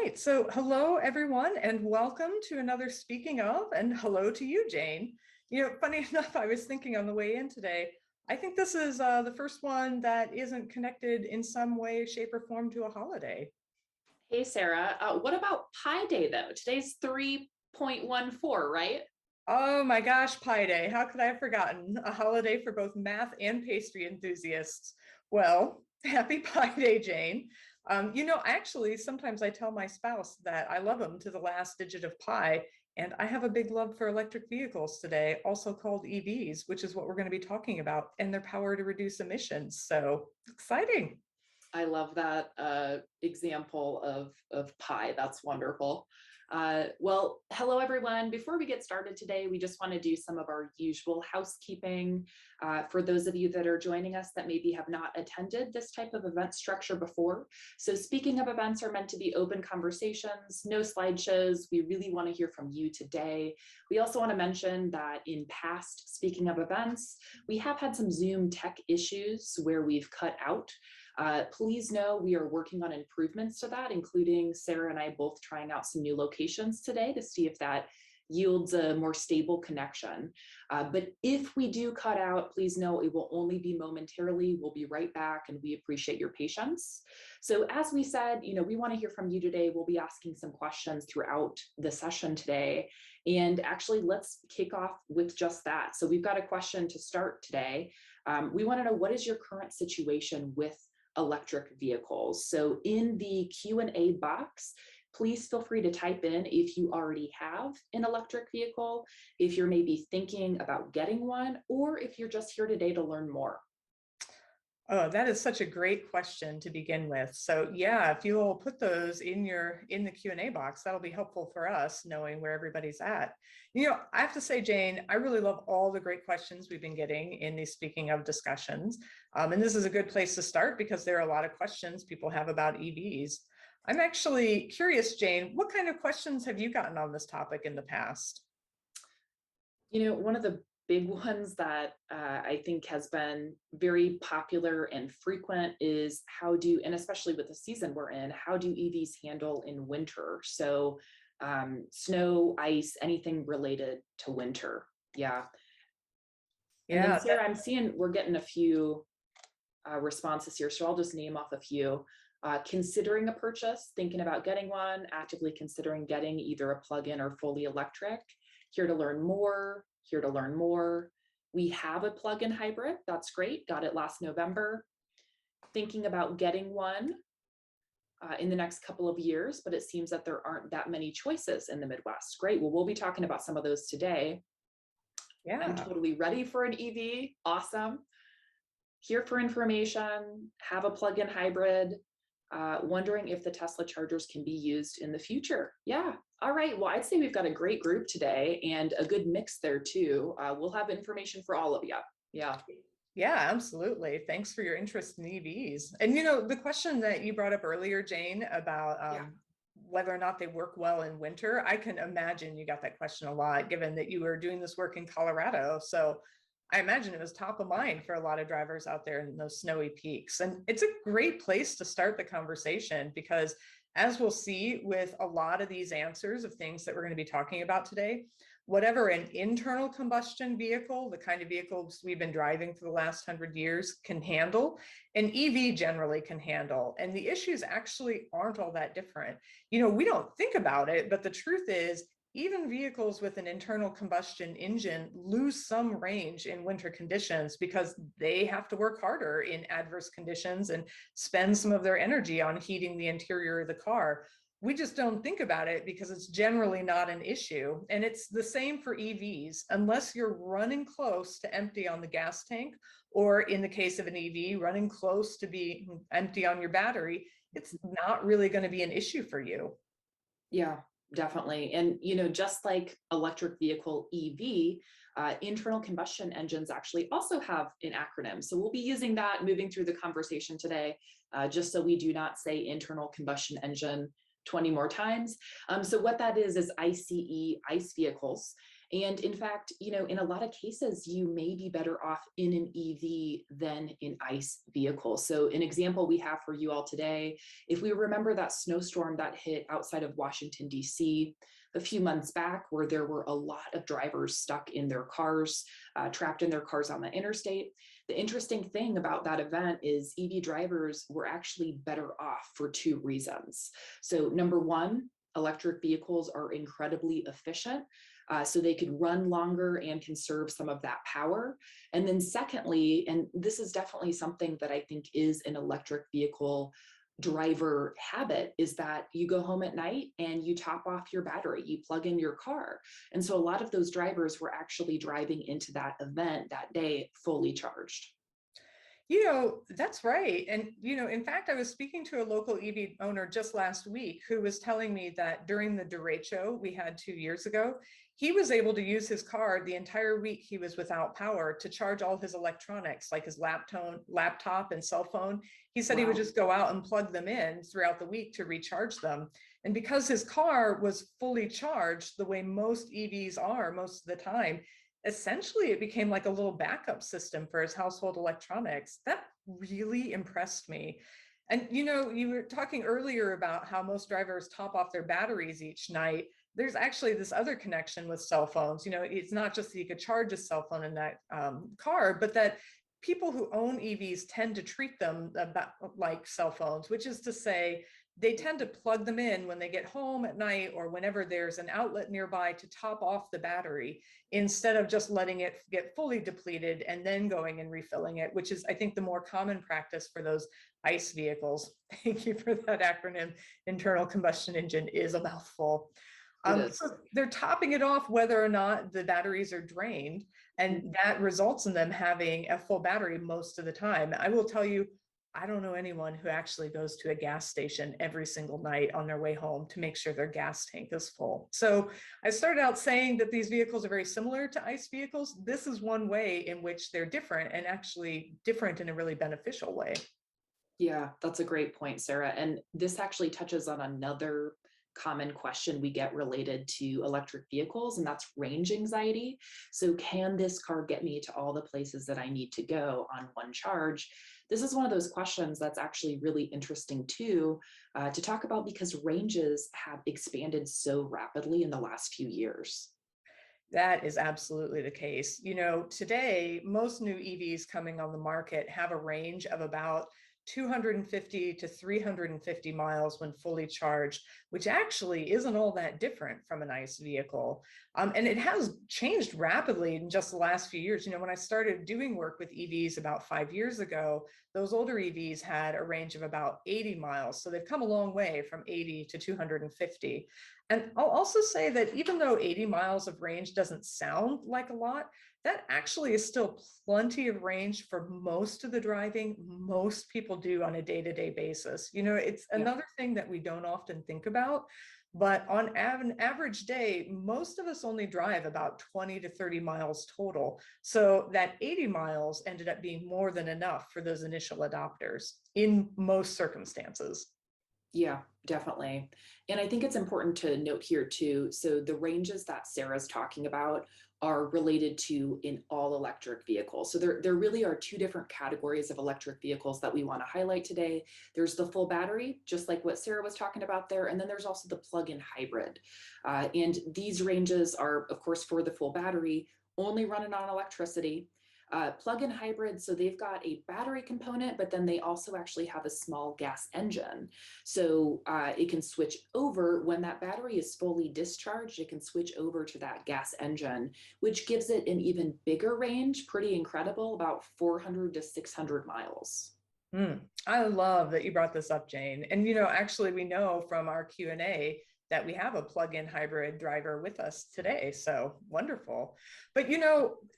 right, so hello everyone and welcome to another Speaking of, and hello to you, Jane. Funny enough, I was thinking on the way in today, I think this is the first one that isn't connected in some way, shape, or form to a holiday. Hey, Sarah. What about Pi Day, though? Today's 3.14, right? Oh my gosh, Pi Day. How could I have forgotten? A holiday for both math and pastry enthusiasts. Well, happy Pi Day, Jane. Actually, sometimes I tell my spouse that I love him to the last digit of pi, and I have a big love for electric vehicles today, also called EVs, which is what we're going to be talking about, and their power to reduce emissions. So exciting. I love that example of pi. That's wonderful. Well, hello, everyone. Before we get started today, we just want to do some of our usual housekeeping. For those of you that are joining us that maybe have not attended this type of event structure before. So speaking of events are meant to be open conversations, no slideshows. We really want to hear from you today. We also want to mention that in past speaking of events, we have had some Zoom tech issues where we've cut out. Please know we are working on improvements to that, including Sarah and I both trying out some new locations today to see if that yields a more stable connection. But if we do cut out, please know it will only be momentarily. We'll be right back, and we appreciate your patience. So as we said, we want to hear from you today. We'll be asking some questions throughout the session today. And actually, let's kick off with just that. So we've got a question to start today. We want to know, what is your current situation with electric vehicles? So in the Q&A box, please feel free to type in if you already have an electric vehicle, if you're maybe thinking about getting one, or if you're just here today to learn more. Oh, that is such a great question to begin with. So yeah, if you'll put those in the Q&A box, that'll be helpful for us knowing where everybody's at. I have to say, Jane, I really love all the great questions we've been getting in these Speaking of discussions. And this is a good place to start because there are a lot of questions people have about EVs. I'm actually curious, Jane, what kind of questions have you gotten on this topic in the past? One of the big ones that I think has been very popular and frequent is and especially with the season we're in, how do EVs handle in winter? So snow, ice, anything related to winter. Yeah. And then Yeah, Sarah, I'm seeing we're getting a few responses here. So I'll just name off a few. Considering a purchase, thinking about getting one, actively considering getting either a plug-in or fully electric. Here to learn more. Here to learn more. We have a plug-in hybrid. That's great. Got it last November. Thinking about getting one in the next couple of years, but it seems that there aren't that many choices in the Midwest. Great. Well, we'll be talking about some of those today. yeah. I'm totally ready for an EV. Awesome. Here for information. Have a plug-in hybrid. Wondering if the Tesla chargers can be used in the future. Yeah. All right. Well, I'd say we've got a great group today and a good mix there too. We'll have information for all of you. Yeah. Yeah, absolutely. Thanks for your interest in EVs. And the question that you brought up earlier, Jane, about Yeah. whether or not they work well in winter, I can imagine you got that question a lot, given that you were doing this work in Colorado. So I imagine it was top of mind for a lot of drivers out there in those snowy peaks. And it's a great place to start the conversation because, as we'll see with a lot of these answers of things that we're going to be talking about today, whatever an internal combustion vehicle, the kind of vehicles we've been driving for the last 100 years, can handle, an EV generally can handle. And the issues actually aren't all that different. We don't think about it, but the truth is, even vehicles with an internal combustion engine lose some range in winter conditions because they have to work harder in adverse conditions and spend some of their energy on heating the interior of the car. We just don't think about it because it's generally not an issue. And it's the same for EVs. Unless you're running close to empty on the gas tank, or in the case of an EV, running close to being empty on your battery, it's not really going to be an issue for you. Yeah, definitely. And, just like electric vehicle EV, internal combustion engines actually also have an acronym. So we'll be using that moving through the conversation today, just so we do not say internal combustion engine 20 more times. So what that is ICE, ICE vehicles. And in fact, in a lot of cases, you may be better off in an EV than in ICE vehicles. So an example we have for you all today, if we remember that snowstorm that hit outside of Washington, D.C. a few months back, where there were a lot of drivers stuck in their cars, trapped in their cars on the interstate. The interesting thing about that event is EV drivers were actually better off for two reasons. So number one, electric vehicles are incredibly efficient. So they could run longer and conserve some of that power. And then secondly, and this is definitely something that I think is an electric vehicle driver habit, is that you go home at night and you top off your battery, you plug in your car. And so a lot of those drivers were actually driving into that event that day fully charged. That's right. And, in fact, I was speaking to a local EV owner just last week who was telling me that during the derecho we had 2 years ago, he was able to use his car the entire week he was without power to charge all his electronics, like his laptop and cell phone. He said he would Wow. just go out and plug them in throughout the week to recharge them. And because his car was fully charged the way most EVs are most of the time, essentially it became like a little backup system for his household electronics. That really impressed me. And you were talking earlier about how most drivers top off their batteries each night. There's actually this other connection with cell phones. It's not just that you could charge a cell phone in that car, but that people who own EVs tend to treat them about like cell phones, which is to say they tend to plug them in when they get home at night or whenever there's an outlet nearby to top off the battery, instead of just letting it get fully depleted and then going and refilling it, which is, I think, the more common practice for those ICE vehicles. Thank you for that acronym. Internal combustion engine is a mouthful. It is. So they're topping it off whether or not the batteries are drained, and Mhm. that results in them having a full battery most of the time. I will tell you, I don't know anyone who actually goes to a gas station every single night on their way home to make sure their gas tank is full. So I started out saying that these vehicles are very similar to ICE vehicles. This is one way in which they're different, and actually different in a really beneficial way. Yeah, that's a great point, Sarah. And this actually touches on another common question we get related to electric vehicles, and that's range anxiety. So, can this car get me to all the places that I need to go on one charge? This is one of those questions that's actually really interesting too, to talk about, because ranges have expanded so rapidly in the last few years. That is absolutely the case. Today, most new EVs coming on the market have a range of about 250 to 350 miles when fully charged, which actually isn't all that different from an ICE vehicle. And it has changed rapidly in just the last few years. When I started doing work with EVs about 5 years ago, those older EVs had a range of about 80 miles. So they've come a long way from 80 to 250. And I'll also say that even though 80 miles of range doesn't sound like a lot, that actually is still plenty of range for most of the driving most people do on a day-to-day basis. It's Yeah. another thing that we don't often think about, but on an average day, most of us only drive about 20 to 30 miles total. So that 80 miles ended up being more than enough for those initial adopters in most circumstances. Yeah, definitely. And I think it's important to note here too. So the ranges that Sarah's talking about are related to in all electric vehicles. So there really are two different categories of electric vehicles that we want to highlight today. There's the full battery, just like what Sarah was talking about there. And then there's also the plug-in hybrid. And these ranges are, of course, for the full battery, only running on electricity. Plug-in hybrid, so they've got a battery component, but then they also actually have a small gas engine. So it can switch over when that battery is fully discharged, it can switch over to that gas engine, which gives it an even bigger range, pretty incredible, about 400 to 600 miles. I love that you brought this up, Jane. And actually, we know from our Q&A that we have a plug-in hybrid driver with us today. So wonderful. But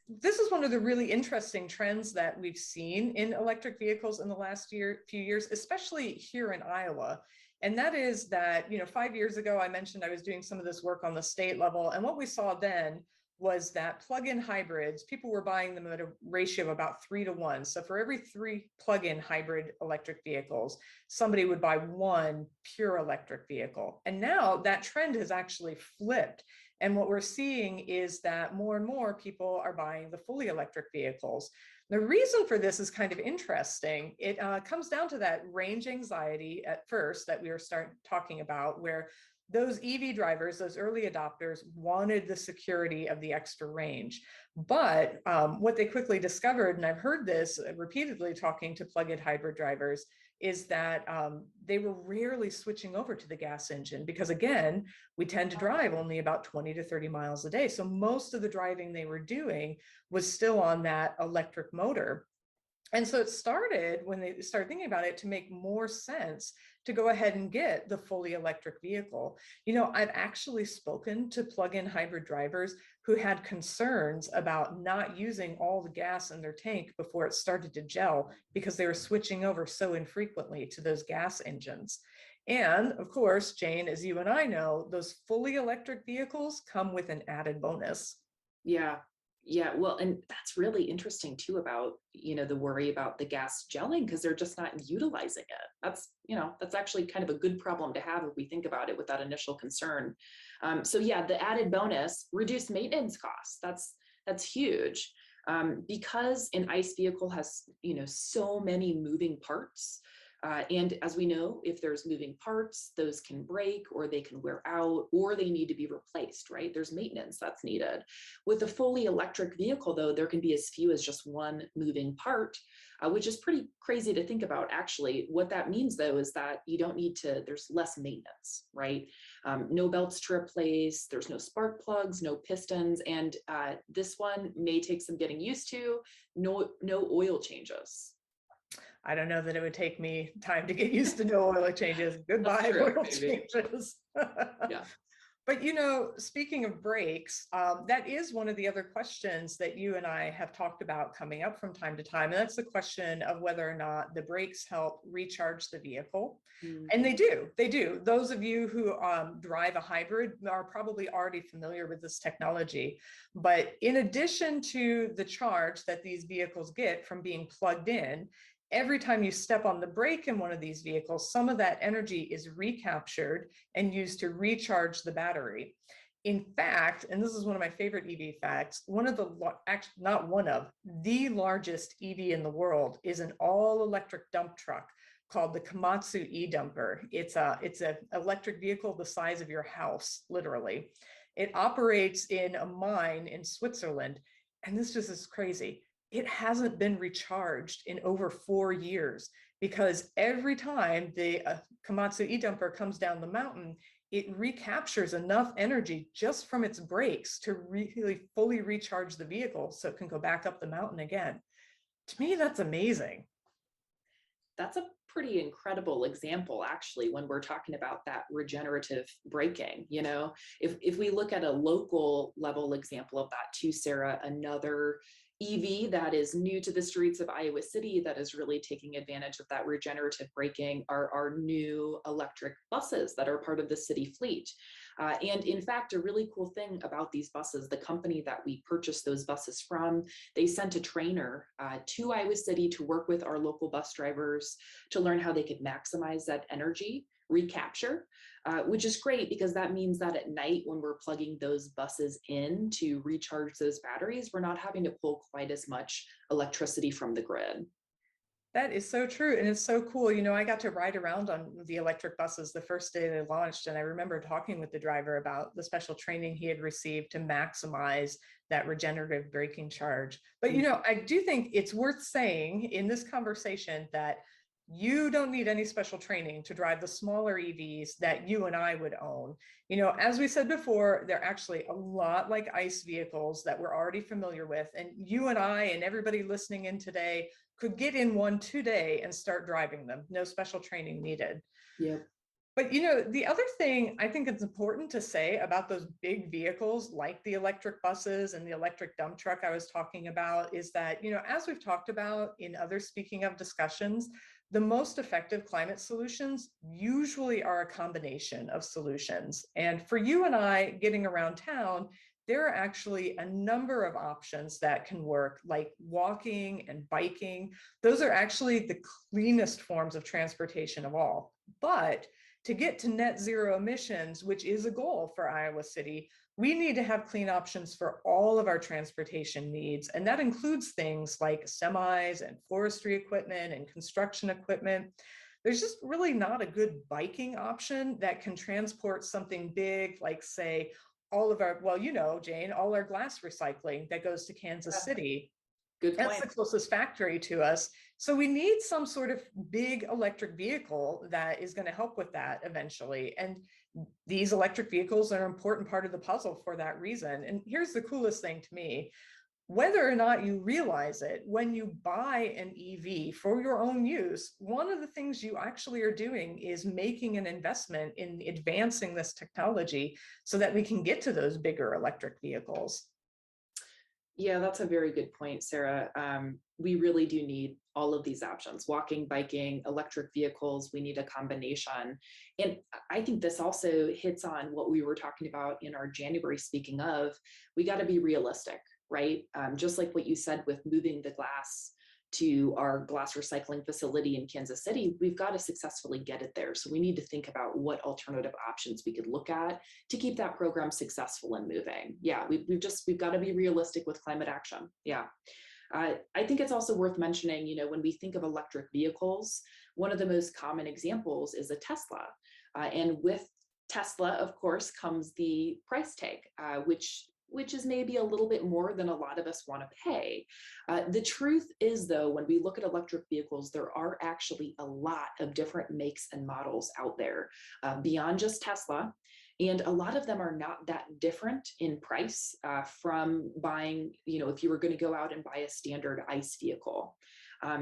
this is one of the really interesting trends that we've seen in electric vehicles in the last few years, especially here in Iowa. And that is that, 5 years ago, I mentioned I was doing some of this work on the state level. And what we saw then was that plug-in hybrids, people were buying them at a ratio of about 3 to 1. So for every 3 plug-in hybrid electric vehicles, somebody would buy one pure electric vehicle. And now that trend has actually flipped. And what we're seeing is that more and more people are buying the fully electric vehicles. The reason for this is kind of interesting. It comes down to that range anxiety at first that we were talking about, where those EV drivers, those early adopters, wanted the security of the extra range. But what they quickly discovered, and I've heard this repeatedly talking to plug-in hybrid drivers, is that they were rarely switching over to the gas engine because, again, we tend to drive only about 20 to 30 miles a day. So most of the driving they were doing was still on that electric motor. And so it started, when they started thinking about it, to make more sense to go ahead and get the fully electric vehicle. I've actually spoken to plug-in hybrid drivers who had concerns about not using all the gas in their tank before it started to gel because they were switching over so infrequently to those gas engines. And of course, Jane, as you and I know, those fully electric vehicles come with an added bonus. Yeah. Yeah, well, and that's really interesting too about, the worry about the gas gelling because they're just not utilizing it. That's actually kind of a good problem to have if we think about it with that initial concern. So yeah, the added bonus, reduced maintenance costs. That's huge. Because an ICE vehicle has, so many moving parts. And as we know, if there's moving parts, those can break or they can wear out or they need to be replaced, right? There's maintenance that's needed. With a fully electric vehicle, though, there can be as few as just one moving part, which is pretty crazy to think about, actually. What that means, though, is that you don't need to, there's less maintenance, right? No belts to replace, there's no spark plugs, no pistons, and this one may take some getting used to, no oil changes. I don't know that it would take me time to get used to no oil changes. Goodbye, true, oil maybe. changes. Yeah. But speaking of brakes, that is one of the other questions that you and I have talked about coming up from time to time. And that's the question of whether or not the brakes help recharge the vehicle. And they do. Those of you who drive a hybrid are probably already familiar with this technology. But in addition to the charge that these vehicles get from being plugged in, every time you step on the brake in one of these vehicles, some of that energy is recaptured and used to recharge the battery. In fact, and this is one of my favorite EV facts, the largest EV in the world is an all-electric dump truck called the Komatsu Edumper. It's an electric vehicle the size of your house, literally. It operates in a mine in Switzerland, and this just is crazy. It hasn't been recharged in over 4 years because every time the Komatsu Edumper comes down the mountain, it recaptures enough energy just from its brakes to really fully recharge the vehicle so it can go back up the mountain again. To me, that's amazing. That's a pretty incredible example, actually, when we're talking about that regenerative braking. If we look at a local level example of that too, Sarah, another EV that is new to the streets of Iowa City that is really taking advantage of that regenerative braking are our new electric buses that are part of the city fleet. And in fact, a really cool thing about these buses, the company that we purchased those buses from, they sent a trainer to Iowa City to work with our local bus drivers to learn how they could maximize that energy recapture, which is great because that means that at night when we're plugging those buses in to recharge those batteries, we're not having to pull quite as much electricity from the grid. That is so true. And it's so cool. I got to ride around on the electric buses the first day they launched. And I remember talking with the driver about the special training he had received to maximize that regenerative braking charge. But, I do think it's worth saying in this conversation that you don't need any special training to drive the smaller EVs that you and I would own. As we said before, they're actually a lot like ICE vehicles that we're already familiar with. And you and I and everybody listening in today could get in one today and start driving them. No special training needed. Yeah. But the other thing I think it's important to say about those big vehicles like the electric buses and the electric dump truck I was talking about is that, as we've talked about in other speaking of discussions, the most effective climate solutions usually are a combination of solutions. And for you and I getting around town, there are actually a number of options that can work, like walking and biking. Those are actually the cleanest forms of transportation of all. But to get to net zero emissions, which is a goal for Iowa City, we need to have clean options for all of our transportation needs. And that includes things like semis and forestry equipment and construction equipment. There's just really not a good biking option that can transport something big, like, say, all of our, well, Jane, all our glass recycling that goes to Kansas City. Good That's point. the closest factory to us. So we need some sort of big electric vehicle that is going to help with that eventually. And these electric vehicles are an important part of the puzzle for that reason. And here's the coolest thing to me. Whether or not you realize it, when you buy an EV for your own use, one of the things you actually are doing is making an investment in advancing this technology so that we can get to those bigger electric vehicles. Yeah, that's a very good point, Sarah. We really do need all of these options: walking, biking, electric vehicles. We need a combination. And I think this also hits on what we were talking about in our January speaking of. We got to be realistic, right? Just like what you said with moving the glass to our glass recycling facility in Kansas City, we've got to successfully get it there. So we need to think about what alternative options we could look at to keep that program successful and moving. Yeah, we've got to be realistic with climate action. Yeah. I think it's also worth mentioning, when we think of electric vehicles, one of the most common examples is a Tesla. And with Tesla, of course, comes the price tag, which is maybe a little bit more than a lot of us want to pay. The truth is, though, when we look at electric vehicles, there are actually a lot of different makes and models out there beyond just Tesla. And a lot of them are not that different in price from buying, if you were going to go out and buy a standard ICE vehicle.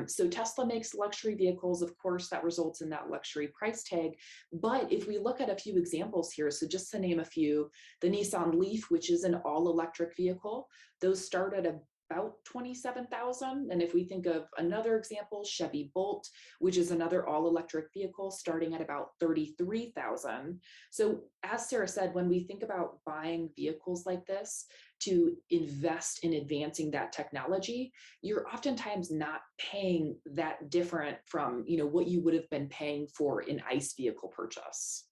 So Tesla makes luxury vehicles, of course, that results in that luxury price tag. But if we look at a few examples here, so just to name a few, the Nissan Leaf, which is an all-electric vehicle, those start at about $27,000. And if we think of another example, Chevy Bolt, which is another all-electric vehicle, starting at about $33,000. So as Sarah said, when we think about buying vehicles like this to invest in advancing that technology, you're oftentimes not paying that different from what you would have been paying for an ICE vehicle purchase.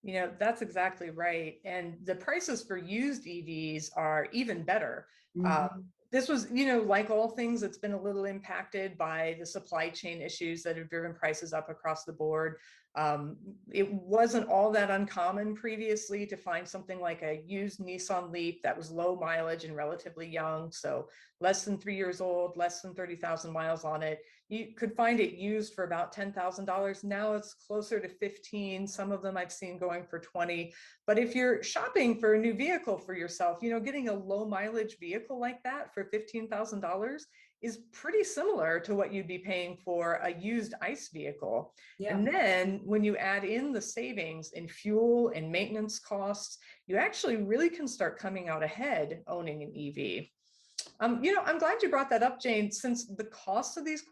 That's exactly right. And the prices for used EVs are even better. Mm-hmm. This was, like all things, it's been a little impacted by the supply chain issues that have driven prices up across the board. It wasn't all that uncommon previously to find something like a used Nissan Leaf that was low mileage and relatively young, so less than 3 years old, less than 30,000 miles on it. You could find it used for about $10,000. Now it's closer to 15. Some of them I've seen going for 20. But if you're shopping for a new vehicle for yourself, getting a low mileage vehicle like that for $15,000 is pretty similar to what you'd be paying for a used ICE vehicle. Yeah. And then when you add in the savings in fuel and maintenance costs, you actually really can start coming out ahead owning an EV. I'm glad you brought that up, Jane, since the cost of these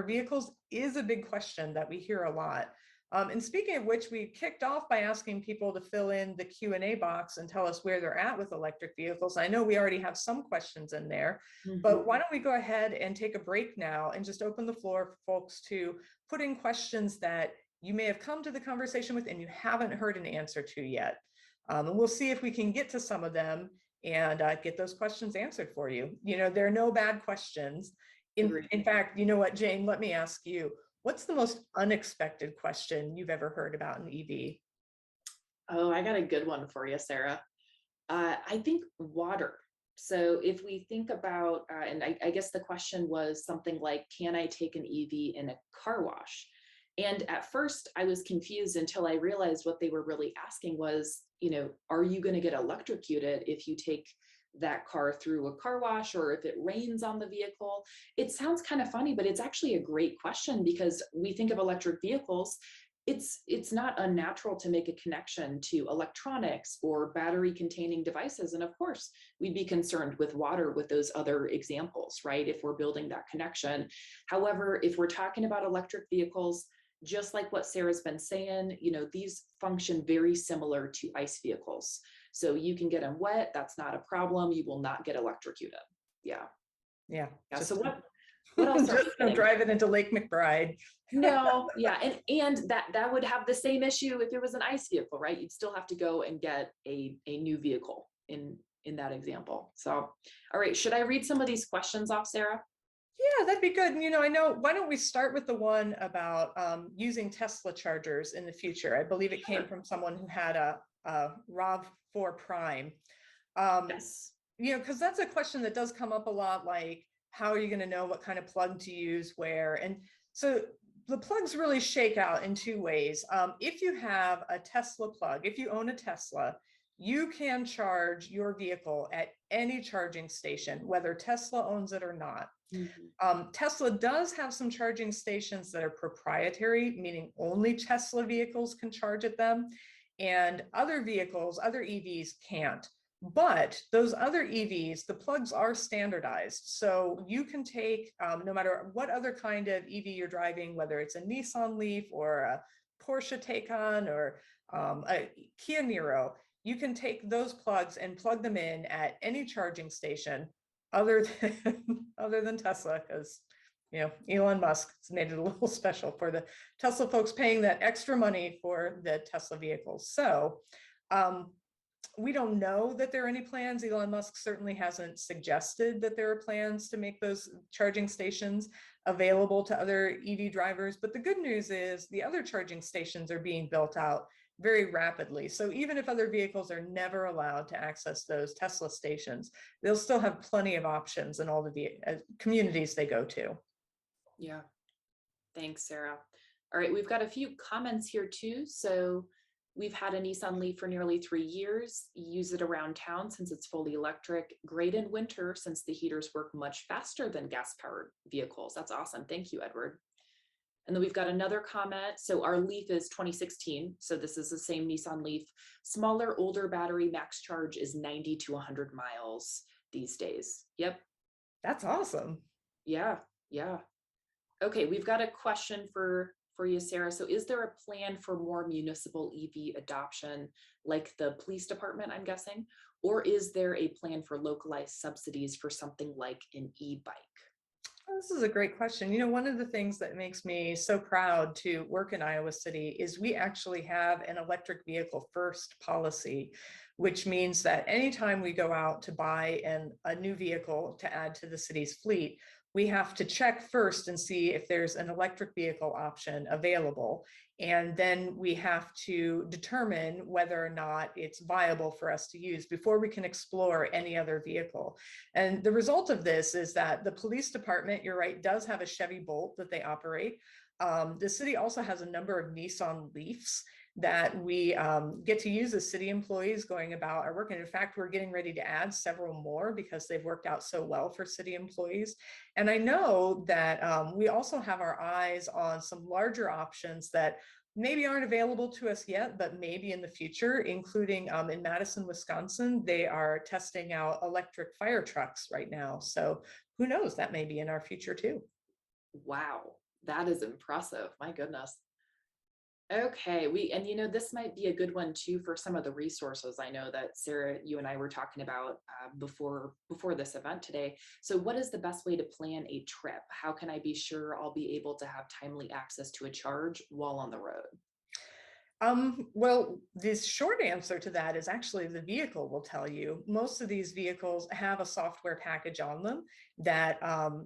vehicles is a big question that we hear a lot. And speaking of which, we kicked off by asking people to fill in the Q&A box and tell us where they're at with electric vehicles. I know we already have some questions in there, but why don't we go ahead and take a break now and just open the floor for folks to put in questions that you may have come to the conversation with and you haven't heard an answer to yet. And we'll see if we can get to some of them and get those questions answered for you. There are no bad questions. In fact, you know what, Jane, let me ask you, what's the most unexpected question you've ever heard about an EV? Oh, I got a good one for you, Sarah. I think water. So if we think about, and I guess the question was something like, can I take an EV in a car wash? And at first I was confused until I realized what they were really asking was, are you going to get electrocuted if you take that car through a car wash, or if it rains on the vehicle? It sounds kind of funny, but it's actually a great question, because we think of electric vehicles, it's not unnatural to make a connection to electronics or battery containing devices. And of course, we'd be concerned with water with those other examples, right? If we're building that connection. However, if we're talking about electric vehicles, just like what Sarah's been saying, these function very similar to ICE vehicles. So you can get them wet. That's not a problem. You will not get electrocuted. Yeah. Yeah. So What else are we Just don't getting? drive it into Lake McBride. No, yeah, and that would have the same issue if it was an ICE vehicle, right? You'd still have to go and get a new vehicle in that example. So, all right, should I read some of these questions off, Sarah? Yeah, that'd be good. And, I know, why don't we start with the one about using Tesla chargers in the future? I believe it came Sure. from someone who had a RAV4 Prime. Um, Yes. because that's a question that does come up a lot, like, how are you going to know what kind of plug to use where? And so the plugs really shake out in two ways. If you have a Tesla plug, if you own a Tesla, you can charge your vehicle at any charging station, whether Tesla owns it or not. Mhm. Tesla does have some charging stations that are proprietary, meaning only Tesla vehicles can charge at them, and other vehicles, other EVs can't. But those other EVs, the plugs are standardized. So you can take, no matter what other kind of EV you're driving, whether it's a Nissan Leaf or a Porsche Taycan or a Kia Niro, you can take those plugs and plug them in at any charging station other than other than Tesla, because Elon Musk has made it a little special for the Tesla folks paying that extra money for the Tesla vehicles. So we don't know that there are any plans. Elon Musk certainly hasn't suggested that there are plans to make those charging stations available to other EV drivers. But the good news is the other charging stations are being built out very rapidly. So even if other vehicles are never allowed to access those Tesla stations, they'll still have plenty of options in all the communities they go to. Yeah. Thanks, Sarah. All right, we've got a few comments here too. So we've had a Nissan Leaf for nearly 3 years, use it around town since it's fully electric, great in winter since the heaters work much faster than gas powered vehicles. That's awesome. Thank you, Edward. And then we've got another comment. So our Leaf is 2016. So this is the same Nissan Leaf. Smaller, older battery, max charge is 90 to 100 miles these days. Yep. That's awesome. Yeah. Yeah. Okay, we've got a question for you, Sarah. So is there a plan for more municipal EV adoption, like the police department, I'm guessing? Or is there a plan for localized subsidies for something like an e-bike? This is a great question. One of the things that makes me so proud to work in Iowa City is we actually have an electric vehicle first policy, which means that anytime we go out to buy a new vehicle to add to the city's fleet, we have to check first and see if there's an electric vehicle option available. And then we have to determine whether or not it's viable for us to use before we can explore any other vehicle. And the result of this is that the police department, you're right, does have a Chevy Bolt that they operate. The city also has a number of Nissan Leafs that we get to use as city employees going about our work. And in fact, we're getting ready to add several more because they've worked out so well for city employees. And I know that we also have our eyes on some larger options that maybe aren't available to us yet, but maybe in the future, including in Madison, Wisconsin, they are testing out electric fire trucks right now. So who knows, that may be in our future too. Wow, that is impressive. My goodness. Okay, this might be a good one too for some of the resources I know that Sarah, you and I were talking about before this event today. So what is the best way to plan a trip? How can I be sure I'll be able to have timely access to a charge while on the road? Well, the short answer to that is actually the vehicle will tell you. Most of these vehicles have a software package on them that,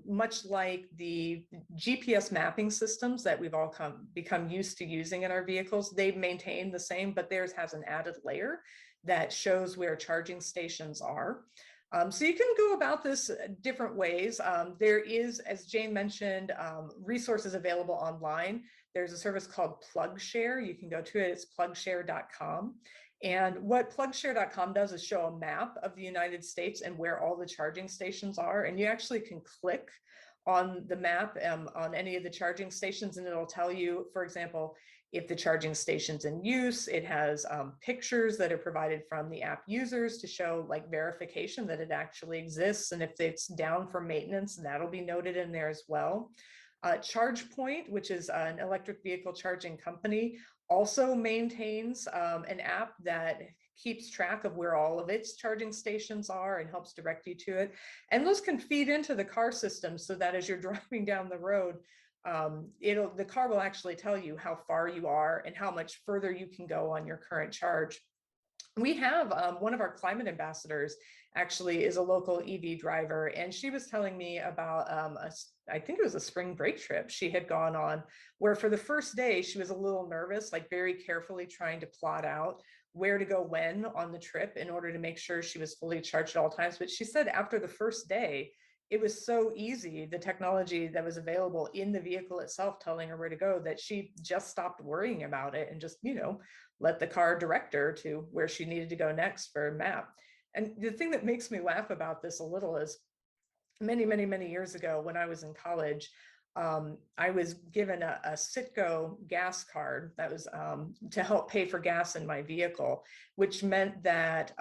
much like the GPS mapping systems that we've all become used to using in our vehicles, they maintain the same, but theirs has an added layer that shows where charging stations are. So you can go about this different ways. There is, as Jane mentioned, resources available online. There's a service called PlugShare. You can go to it. It's plugshare.com. And what plugshare.com does is show a map of the United States and where all the charging stations are. And you actually can click on the map on any of the charging stations, and it'll tell you, for example, if the charging station's in use. It has pictures that are provided from the app users to show like verification that it actually exists. And if it's down for maintenance, that'll be noted in there as well. ChargePoint, which is an electric vehicle charging company, also maintains an app that keeps track of where all of its charging stations are and helps direct you to it. And those can feed into the car system so that as you're driving down the road, the car will actually tell you how far you are and how much further you can go on your current charge. We have one of our climate ambassadors actually is a local EV driver, and she was telling me about I think it was a spring break trip she had gone on, where for the first day she was a little nervous, like very carefully trying to plot out where to go when on the trip in order to make sure she was fully charged at all times. But she said after the first day, it was so easy, the technology that was available in the vehicle itself telling her where to go, that she just stopped worrying about it and just, let the car direct her to where she needed to go next for a map. And the thing that makes me laugh about this a little is many, many, many years ago when I was in college, I was given a Citgo gas card that was to help pay for gas in my vehicle, which meant that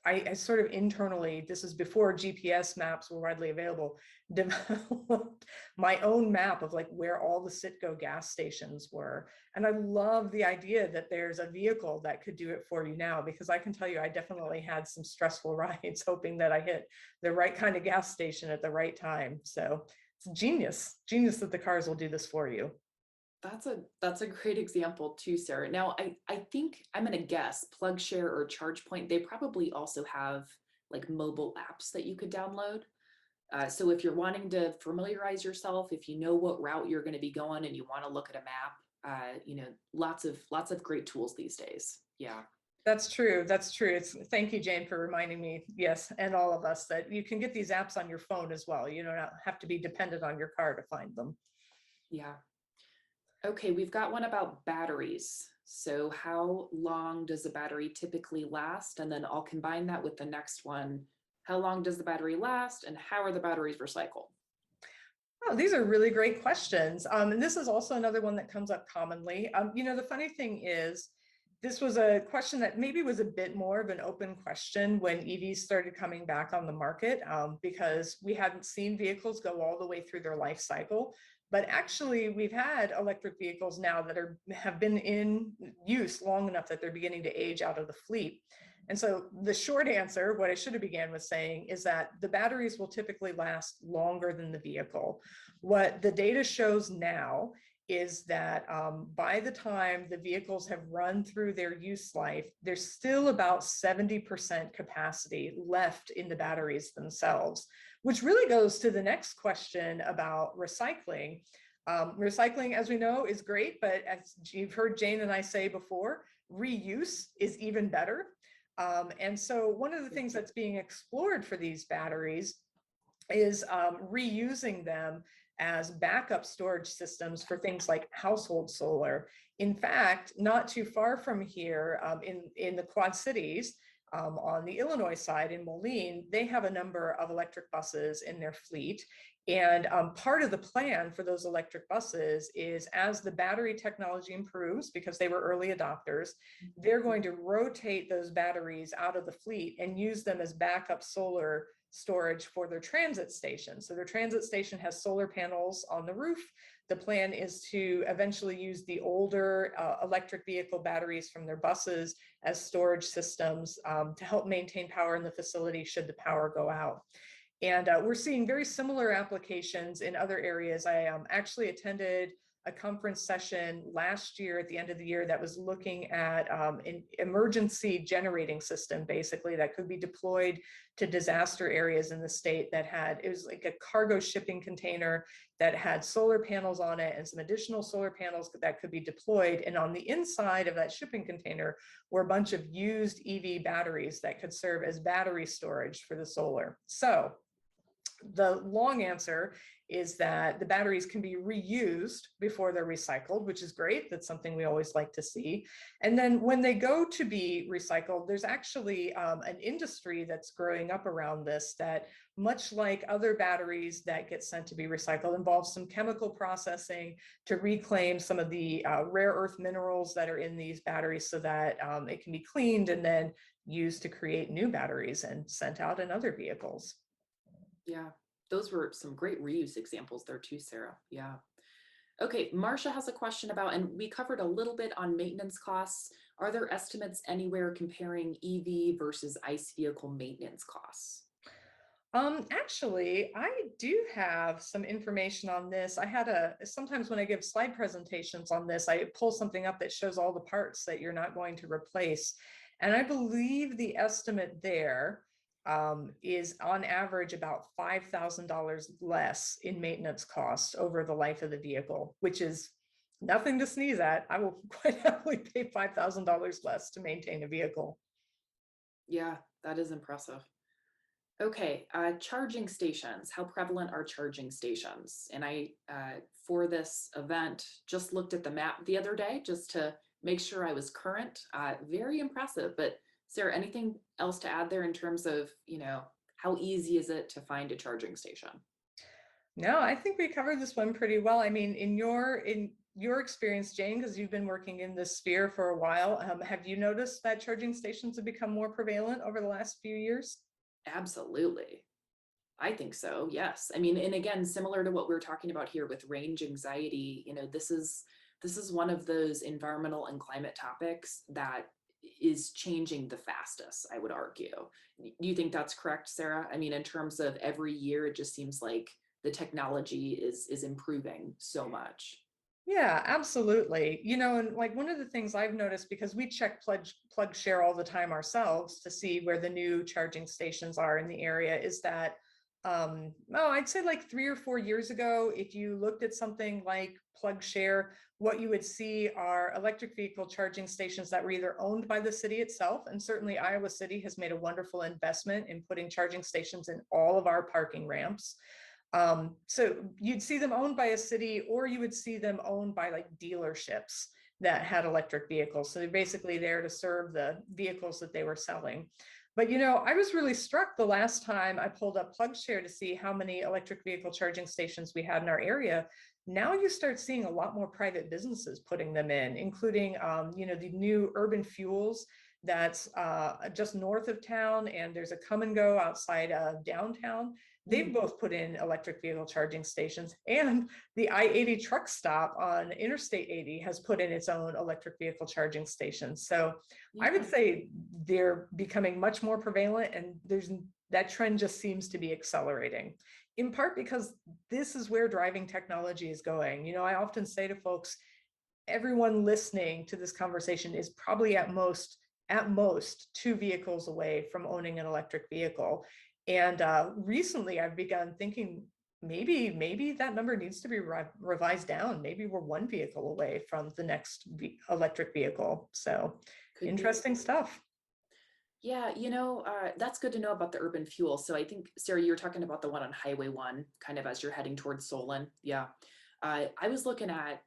I sort of internally, this is before GPS maps were widely available, developed my own map of like where all the Citgo gas stations were. And I love the idea that there's a vehicle that could do it for you now, because I can tell you, I definitely had some stressful rides hoping that I hit the right kind of gas station at the right time. So it's genius that the cars will do this for you. That's a great example too, Sarah. Now, I think I'm gonna guess PlugShare or ChargePoint, they probably also have like mobile apps that you could download. So if you're wanting to familiarize yourself, if you know what route you're going to be going and you want to look at a map, lots of great tools these days. Yeah. That's true. That's true. Thank you, Jane, for reminding me. Yes, and all of us, that you can get these apps on your phone as well. You don't have to be dependent on your car to find them. Yeah. Okay, we've got one about batteries. So how long does a battery typically last? And then I'll combine that with the next one. How long does the battery last and how are the batteries recycled? Oh, these are really great questions. And this is also another one that comes up commonly. The funny thing is, this was a question that maybe was a bit more of an open question when EVs started coming back on the market, because we hadn't seen vehicles go all the way through their life cycle. But actually, we've had electric vehicles now that have been in use long enough that they're beginning to age out of the fleet. And so the short answer, what I should have began with saying, is that the batteries will typically last longer than the vehicle. What the data shows now is that by the time the vehicles have run through their use life, there's still about 70% capacity left in the batteries themselves, which really goes to the next question about recycling. Recycling, as we know, is great, but as you've heard Jane and I say before, reuse is even better. And so one of the things that's being explored for these batteries is reusing them as backup storage systems for things like household solar. In fact, not too far from here, in the Quad Cities, on the Illinois side in Moline, they have a number of electric buses in their fleet. And part of the plan for those electric buses is, as the battery technology improves, because they were early adopters, they're going to rotate those batteries out of the fleet and use them as backup solar storage for their transit station. So their transit station has solar panels on the roof. The plan is to eventually use the older electric vehicle batteries from their buses as storage systems to help maintain power in the facility should the power go out. And we're seeing very similar applications in other areas. I actually attended a conference session last year at the end of the year that was looking at an emergency generating system, basically, that could be deployed to disaster areas in the state it was like a cargo shipping container that had solar panels on it and some additional solar panels that could be deployed. And on the inside of that shipping container were a bunch of used EV batteries that could serve as battery storage for the solar. So the long answer is that the batteries can be reused before they're recycled, which is great. That's something we always like to see. And then when they go to be recycled, there's actually an industry that's growing up around this that, much like other batteries that get sent to be recycled, involves some chemical processing to reclaim some of the rare earth minerals that are in these batteries so that it can be cleaned and then used to create new batteries and sent out in other vehicles. Yeah, those were some great reuse examples there too, Sarah. Yeah. Okay, Marcia has a question about, and we covered a little bit on maintenance costs. Are there estimates anywhere comparing EV versus ICE vehicle maintenance costs? Actually, I do have some information on this. Sometimes when I give slide presentations on this, I pull something up that shows all the parts that you're not going to replace. And I believe the estimate there is on average about $5,000 less in maintenance costs over the life of the vehicle, which is nothing to sneeze at. I will quite happily pay $5,000 less to maintain a vehicle. Yeah, that is impressive. Okay, charging stations. How prevalent are charging stations? And for this event, just looked at the map the other day just to make sure I was current. Very impressive. But is there anything else to add there in terms of, how easy is it to find a charging station? No, I think we covered this one pretty well. I mean, in your experience, Jane, because you've been working in this sphere for a while, have you noticed that charging stations have become more prevalent over the last few years? Absolutely. I think so. Yes. I mean, and again, similar to what we are talking about here with range anxiety, this is one of those environmental and climate topics that is changing the fastest, I would argue. Do you think that's correct, Sarah? I mean, in terms of every year, it just seems like the technology is improving so much. Yeah, absolutely. And like one of the things I've noticed, because we check plug share all the time ourselves to see where the new charging stations are in the area, is that oh, I'd say like 3 or 4 years ago, if you looked at something like plug share, what you would see are electric vehicle charging stations that were either owned by the city itself, and certainly Iowa City has made a wonderful investment in putting charging stations in all of our parking ramps. So you'd see them owned by a city, or you would see them owned by like dealerships that had electric vehicles. So they're basically there to serve the vehicles that they were selling. But I was really struck the last time I pulled up PlugShare to see how many electric vehicle charging stations we had in our area. Now you start seeing a lot more private businesses putting them in, including the new Urban Fuels that's just north of town, and there's a Come and Go outside of downtown. They've Mm, both put in electric vehicle charging stations, and the I-80 truck stop on Interstate 80 has put in its own electric vehicle charging station. So I would yeah. say they're becoming much more prevalent, and that trend just seems to be accelerating, in part because this is where driving technology is going. I often say to folks, everyone listening to this conversation is probably at most 2 vehicles away from owning an electric vehicle. And recently I've begun thinking maybe that number needs to be revised down. Maybe we're 1 vehicle away from the next electric vehicle. So Could be. interesting stuff. Yeah, that's good to know about the urban fuel. So I think, Sarah, you were talking about the one on Highway 1, kind of as you're heading towards Solon. Yeah. I was looking at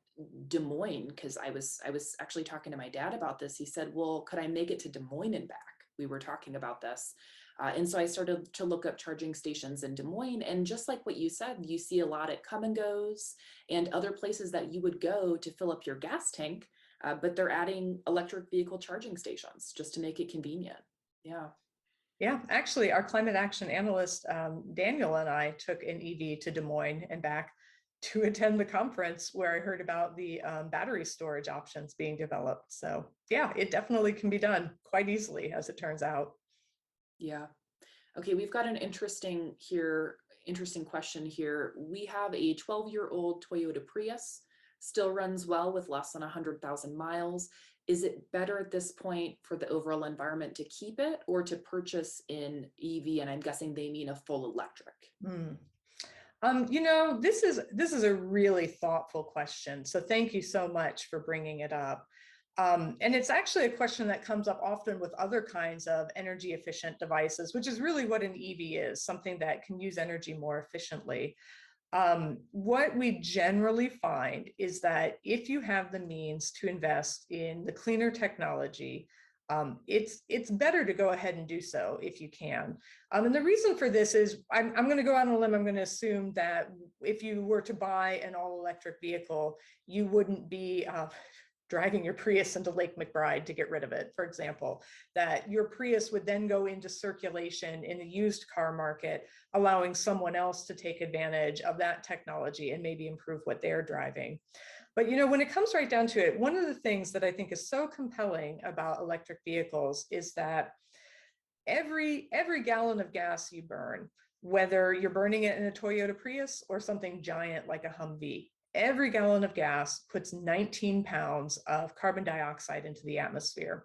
Des Moines because I was actually talking to my dad about this. He said, "Well, could I make it to Des Moines and back?" We were talking about this. And so I started to look up charging stations in Des Moines. And just like what you said, you see a lot at Come and Goes and other places that you would go to fill up your gas tank, but they're adding electric vehicle charging stations just to make it convenient. Yeah. Yeah, actually, our climate action analyst, Daniel, and I took an EV to Des Moines and back to attend the conference where I heard about the battery storage options being developed. So, yeah, it definitely can be done quite easily, as it turns out. Yeah. Okay, we've got an interesting question here. We have a 12-year-old Toyota Prius, still runs well with less than 100,000 miles. Is it better at this point for the overall environment to keep it or to purchase an EV? And I'm guessing they mean a full electric. Hmm. This is a really thoughtful question. So thank you so much for bringing it up. And it's actually a question that comes up often with other kinds of energy efficient devices, which is really what an EV is, something that can use energy more efficiently. What we generally find is that if you have the means to invest in the cleaner technology, it's better to go ahead and do so if you can. And the reason for this is I'm going to go out on a limb. I'm going to assume that if you were to buy an all electric vehicle, you wouldn't be driving your Prius into Lake McBride to get rid of it, for example, that your Prius would then go into circulation in the used car market, allowing someone else to take advantage of that technology and maybe improve what they're driving. But when it comes right down to it, one of the things that I think is so compelling about electric vehicles is that every gallon of gas you burn, whether you're burning it in a Toyota Prius or something giant like a Humvee, every gallon of gas puts 19 pounds of carbon dioxide into the atmosphere.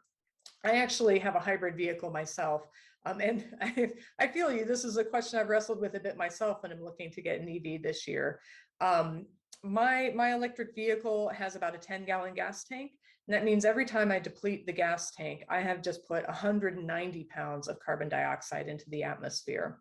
I actually have a hybrid vehicle myself. And I feel you, this is a question I've wrestled with a bit myself when I'm looking to get an EV this year. My electric vehicle has about a 10-gallon gas tank. And that means every time I deplete the gas tank, I have just put 190 pounds of carbon dioxide into the atmosphere.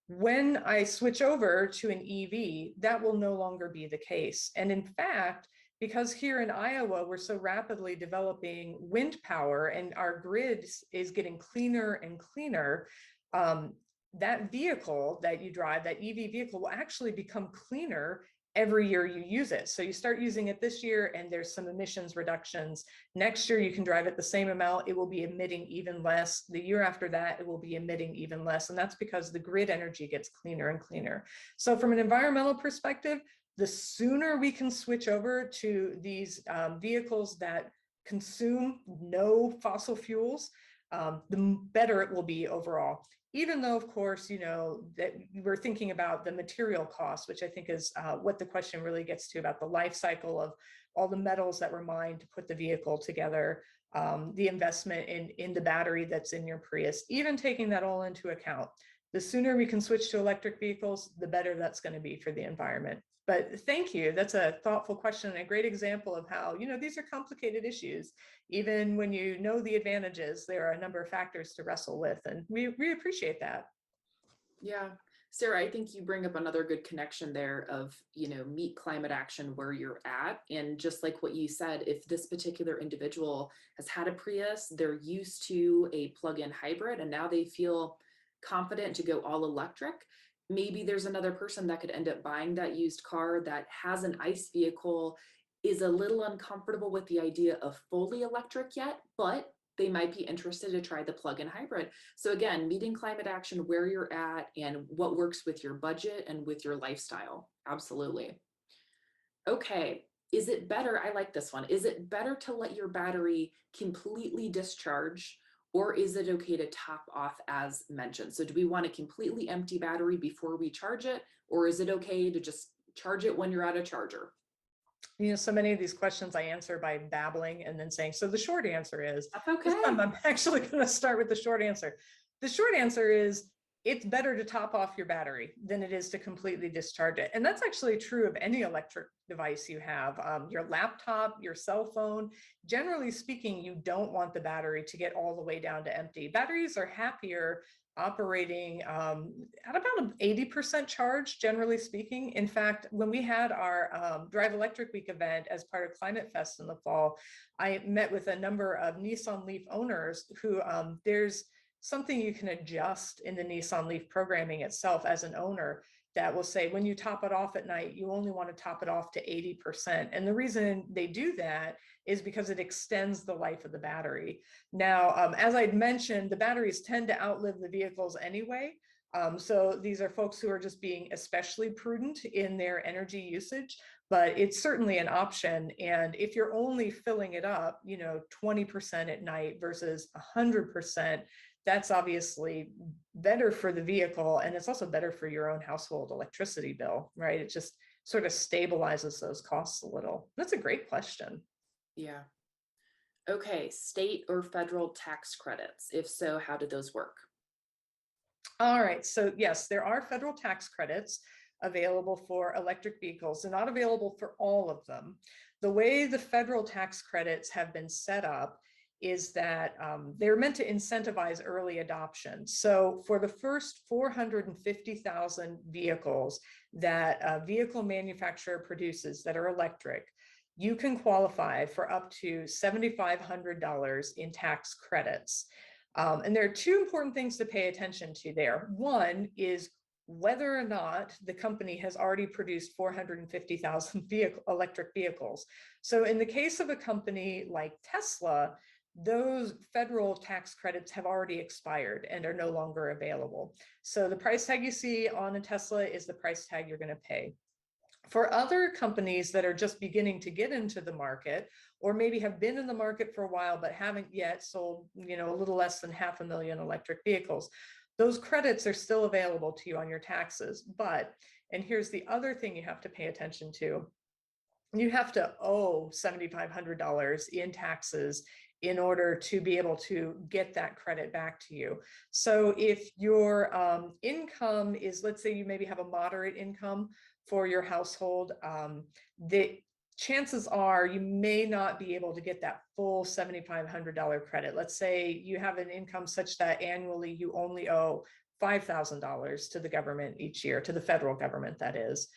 When I switch over to an EV, that will no longer be the case. And in fact, because here in Iowa, we're so rapidly developing wind power and our grid is getting cleaner and cleaner, that vehicle that you drive, that EV vehicle, will actually become cleaner every year you use it. So you start using it this year and there's some emissions reductions. Next year, you can drive it the same amount. It will be emitting even less. The year after that, it will be emitting even less. And that's because the grid energy gets cleaner and cleaner. So from an environmental perspective, the sooner we can switch over to these vehicles that consume no fossil fuels, the better it will be overall. Even though, of course, that we're thinking about the material costs, which I think is what the question really gets to, about the life cycle of all the metals that were mined to put the vehicle together, the investment in the battery that's in your Prius, even taking that all into account. The sooner we can switch to electric vehicles, the better that's going to be for the environment. But thank you. That's a thoughtful question and a great example of how, these are complicated issues. Even when you know the advantages, there are a number of factors to wrestle with, and we appreciate that. Yeah. Sarah, I think you bring up another good connection there of, meet climate action where you're at. And just like what you said, if this particular individual has had a Prius, they're used to a plug-in hybrid, and now they feel confident to go all electric. Maybe there's another person that could end up buying that used car that has an ICE vehicle, is a little uncomfortable with the idea of fully electric yet, but they might be interested to try the plug-in hybrid. So again, meeting climate action where you're at and what works with your budget and with your lifestyle. Absolutely. Okay. Is it better? I like this one. Is it better to let your battery completely discharge, or is it okay to top off as mentioned? So do we want a completely empty battery before we charge it, or is it okay to just charge it when you're at a charger? So many of these questions I answer by babbling and then saying, so the short answer is, That's okay. this time I'm actually going to start with the short answer. The short answer is, it's better to top off your battery than it is to completely discharge it. And that's actually true of any electric device you have, your laptop, your cell phone. Generally speaking, you don't want the battery to get all the way down to empty. Batteries are happier operating at about an 80% charge, generally speaking. In fact, when we had our Drive Electric Week event as part of Climate Fest in the fall, I met with a number of Nissan Leaf owners who there's something you can adjust in the Nissan Leaf programming itself as an owner that will say, when you top it off at night, you only want to top it off to 80%. And the reason they do that is because it extends the life of the battery. Now, as I'd mentioned, the batteries tend to outlive the vehicles anyway. So these are folks who are just being especially prudent in their energy usage, but it's certainly an option. And if you're only filling it up, 20% at night versus 100%, that's obviously better for the vehicle. And it's also better for your own household electricity bill, right? It just sort of stabilizes those costs a little. That's a great question. Yeah. Okay, state or federal tax credits? If so, how do those work? All right, so yes, there are federal tax credits available for electric vehicles. They're not available for all of them. The way the federal tax credits have been set up is that they're meant to incentivize early adoption. So for the first 450,000 vehicles that a vehicle manufacturer produces that are electric, you can qualify for up to $7,500 in tax credits. And there are two important things to pay attention to there. One is whether or not the company has already produced 450,000 electric vehicles. So in the case of a company like Tesla, those federal tax credits have already expired and are no longer available. So the price tag you see on a Tesla is the price tag you're going to pay. For other companies that are just beginning to get into the market, or maybe have been in the market for a while but haven't yet sold, a little less than 500,000 electric vehicles, those credits are still available to you on your taxes. But, and here's the other thing you have to pay attention to, you have to owe $7,500 in taxes in order to be able to get that credit back to you. So if your income is, let's say you maybe have a moderate income for your household, the chances are you may not be able to get that full $7,500 credit. Let's say you have an income such that annually you only owe $5,000 to the government each year, to the federal government, that is.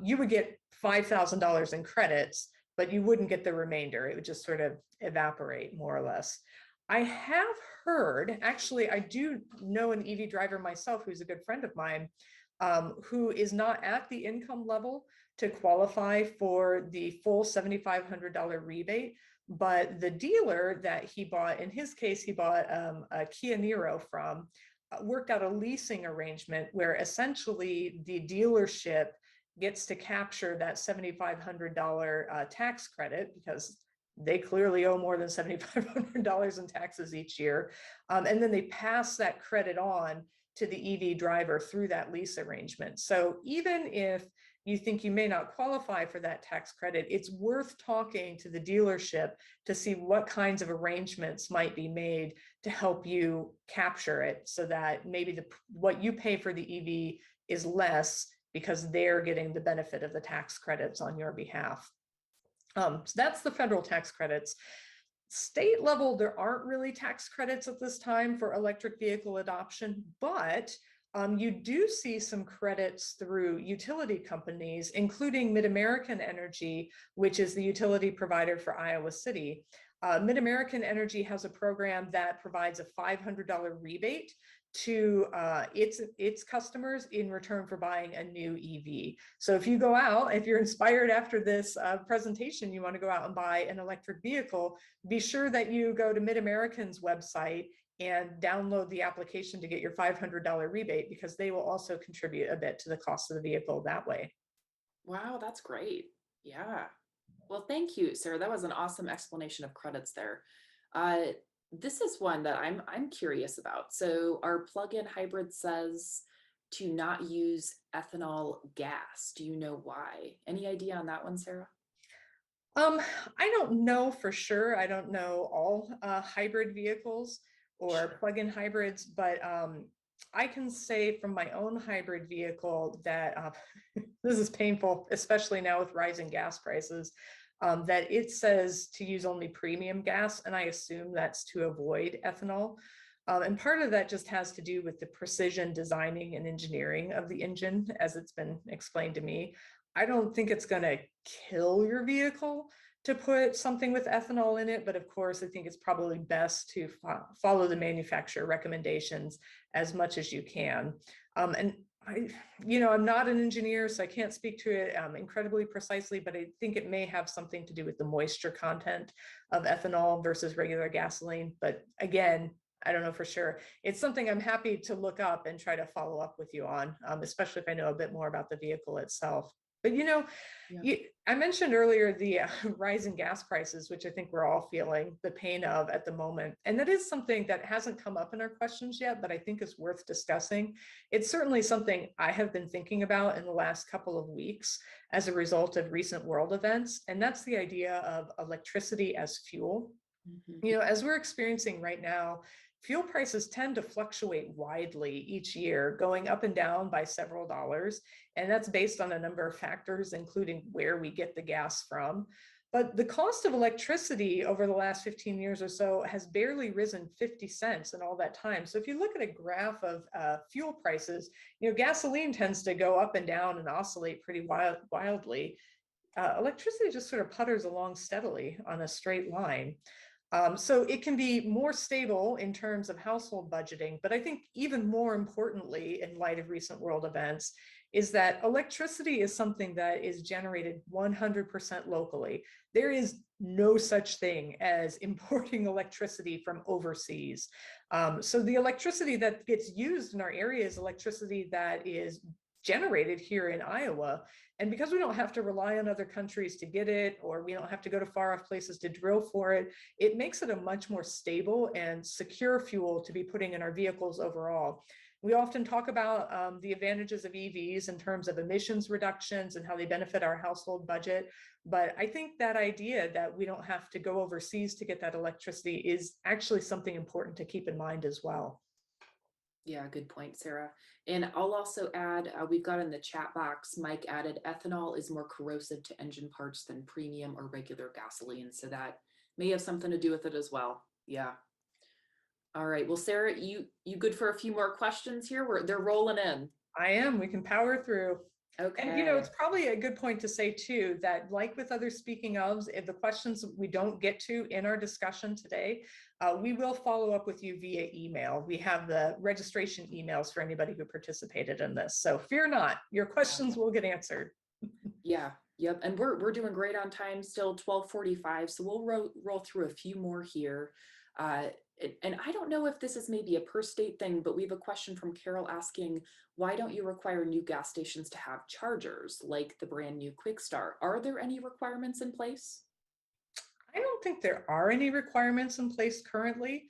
You would get $5,000 in credits, but you wouldn't get the remainder. It would just sort of evaporate, more or less. I have heard, actually, I do know an EV driver myself who's a good friend of mine, who is not at the income level to qualify for the full $7,500 rebate. But the dealer that he bought, in his case, he bought a Kia Niro from, worked out a leasing arrangement where essentially the dealership gets to capture that $7,500 tax credit, because they clearly owe more than $7,500 in taxes each year. And then they pass that credit on to the EV driver through that lease arrangement. So even if you think you may not qualify for that tax credit, it's worth talking to the dealership to see what kinds of arrangements might be made to help you capture it, so that maybe what you pay for the EV is less because they're getting the benefit of the tax credits on your behalf. So that's the federal tax credits. State level, there aren't really tax credits at this time for electric vehicle adoption, but you do see some credits through utility companies, including Mid-American Energy, which is the utility provider for Iowa City. Mid-American Energy has a program that provides a $500 rebate to its customers in return for buying a new EV. So if you go out, if you're inspired after this presentation, you want to go out and buy an electric vehicle, be sure that you go to Mid-American's website and download the application to get your $500 rebate, because they will also contribute a bit to the cost of the vehicle that way. Wow, that's great. Yeah. Well, thank you, Sarah. That was an awesome explanation of credits there. This is one that I'm curious about. So our plug-in hybrid says to not use ethanol gas. Do you know why? Any idea on that one, Sarah? I don't know for sure. I don't know all hybrid vehicles or Sure. plug-in hybrids, but I can say from my own hybrid vehicle that this is painful, especially now with rising gas prices, that it says to use only premium gas, and I assume that's to avoid ethanol. And part of that just has to do with the precision designing and engineering of the engine, as it's been explained to me. I don't think it's going to kill your vehicle to put something with ethanol in it, but of course, I think it's probably best to follow the manufacturer recommendations as much as you can. And I'm not an engineer, so I can't speak to it incredibly precisely, but I think it may have something to do with the moisture content of ethanol versus regular gasoline. But again, I don't know for sure. It's something I'm happy to look up and try to follow up with you on, especially if I know a bit more about the vehicle itself. But I mentioned earlier the rise in gas prices, which I think we're all feeling the pain of at the moment. And that is something that hasn't come up in our questions yet, but I think is worth discussing. It's certainly something I have been thinking about in the last couple of weeks as a result of recent world events. And that's the idea of electricity as fuel. Mm-hmm. As we're experiencing right now, fuel prices tend to fluctuate widely each year, going up and down by several dollars. And that's based on a number of factors, including where we get the gas from. But the cost of electricity over the last 15 years or so has barely risen 50 cents in all that time. So if you look at a graph of fuel prices, gasoline tends to go up and down and oscillate pretty wildly. Electricity just sort of putters along steadily on a straight line. So it can be more stable in terms of household budgeting, but I think even more importantly, in light of recent world events, is that electricity is something that is generated 100% locally. There is no such thing as importing electricity from overseas. So the electricity that gets used in our area is electricity that is generated here in Iowa. And because we don't have to rely on other countries to get it, or we don't have to go to far off places to drill for it, it makes it a much more stable and secure fuel to be putting in our vehicles overall. We often talk about the advantages of EVs in terms of emissions reductions and how they benefit our household budget. But I think that idea that we don't have to go overseas to get that electricity is actually something important to keep in mind as well. Yeah, good point, Sarah. And I'll also add, we've got in the chat box, Mike added, ethanol is more corrosive to engine parts than premium or regular gasoline. So that may have something to do with it as well. Yeah. All right. Well, Sarah, you good for a few more questions here? They're rolling in. I am. We can power through. Okay. And it's probably a good point to say too, that like with other speaking ofs, if the questions we don't get to in our discussion today, we will follow up with you via email. We have the registration emails for anybody who participated in this. So fear not, your questions will get answered. Yeah. Yep. And we're doing great on time, still 12:45. So we'll roll through a few more here. And I don't know if this is maybe a per state thing, but we have a question from Carol asking, why don't you require new gas stations to have chargers like the brand new Quick Start? Are there any requirements in place? I don't think there are any requirements in place currently.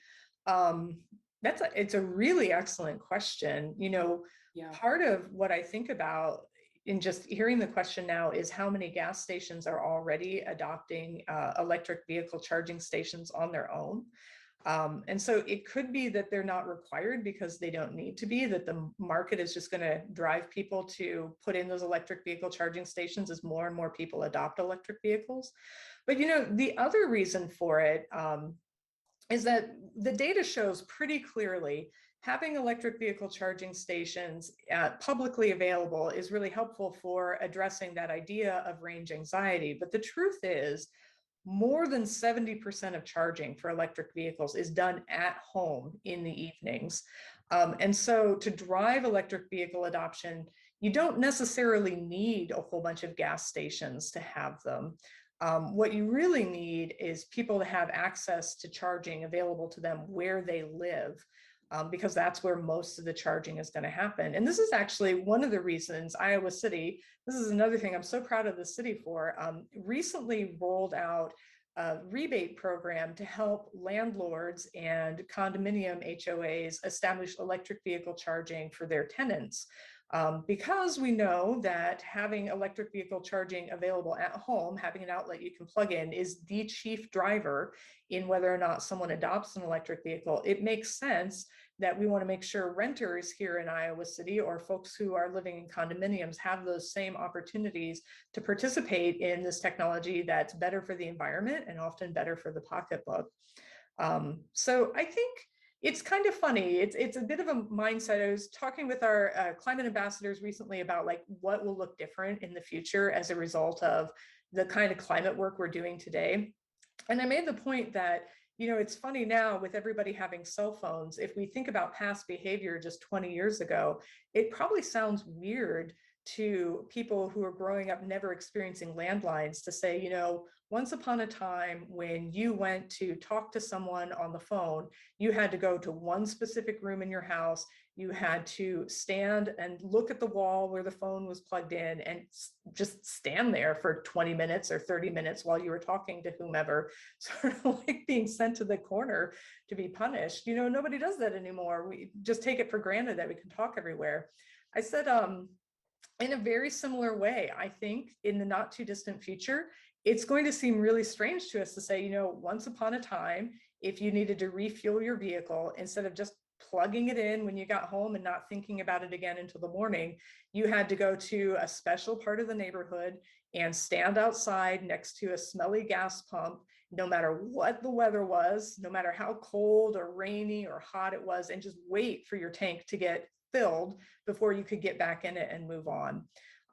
It's a really excellent question. Yeah. Part of what I think about in just hearing the question now is how many gas stations are already adopting electric vehicle charging stations on their own. And so it could be that they're not required because they don't need to be, that the market is just going to drive people to put in those electric vehicle charging stations as more and more people adopt electric vehicles. But the other reason for it is that the data shows pretty clearly having electric vehicle charging stations publicly available is really helpful for addressing that idea of range anxiety. But the truth is, more than 70% of charging for electric vehicles is done at home in the evenings. And so to drive electric vehicle adoption, you don't necessarily need a whole bunch of gas stations to have them. What you really need is people to have access to charging available to them where they live. Because that's where most of the charging is going to happen. And this is actually one of the reasons Iowa City, this is another thing I'm so proud of the city for, recently rolled out a rebate program to help landlords and condominium HOAs establish electric vehicle charging for their tenants. Because we know that having electric vehicle charging available at home, having an outlet you can plug in, is the chief driver in whether or not someone adopts an electric vehicle. It makes sense that we want to make sure renters here in Iowa City or folks who are living in condominiums have those same opportunities to participate in this technology that's better for the environment and often better for the pocketbook. So I think it's kind of funny. It's a bit of a mindset. I was talking with our climate ambassadors recently about like what will look different in the future as a result of the kind of climate work we're doing today. And I made the point that, it's funny now with everybody having cell phones, if we think about past behavior just 20 years ago, it probably sounds weird to people who are growing up never experiencing landlines to say, once upon a time when you went to talk to someone on the phone, you had to go to one specific room in your house. You had to stand and look at the wall where the phone was plugged in and just stand there for 20 minutes or 30 minutes while you were talking to whomever, sort of like being sent to the corner to be punished. Nobody does that anymore. We just take it for granted that we can talk everywhere. I said, in a very similar way, I think in the not too distant future, it's going to seem really strange to us to say, once upon a time, if you needed to refuel your vehicle, instead of just plugging it in when you got home and not thinking about it again until the morning, you had to go to a special part of the neighborhood and stand outside next to a smelly gas pump, no matter what the weather was, no matter how cold or rainy or hot it was, and just wait for your tank to get filled before you could get back in it and move on.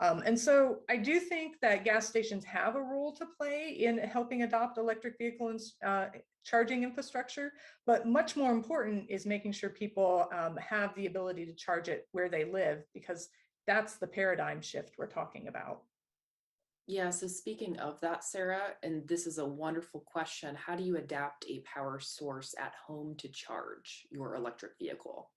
And so I do think that gas stations have a role to play in helping adopt electric vehicle charging infrastructure, but much more important is making sure people have the ability to charge it where they live, because that's the paradigm shift we're talking about. Yeah, so speaking of that, Sarah, and this is a wonderful question, how do you adapt a power source at home to charge your electric vehicle?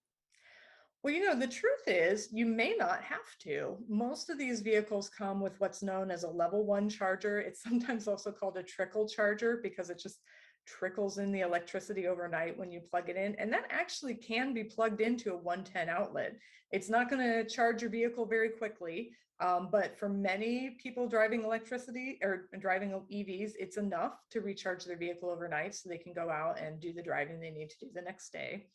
Well, the truth is you may not have to. Most of these vehicles come with what's known as a level 1 charger. It's sometimes also called a trickle charger because it just trickles in the electricity overnight when you plug it in. And that actually can be plugged into a 110 outlet. It's not going to charge your vehicle very quickly, but for many people driving electricity or driving EVs, it's enough to recharge their vehicle overnight so they can go out and do the driving they need to do the next day.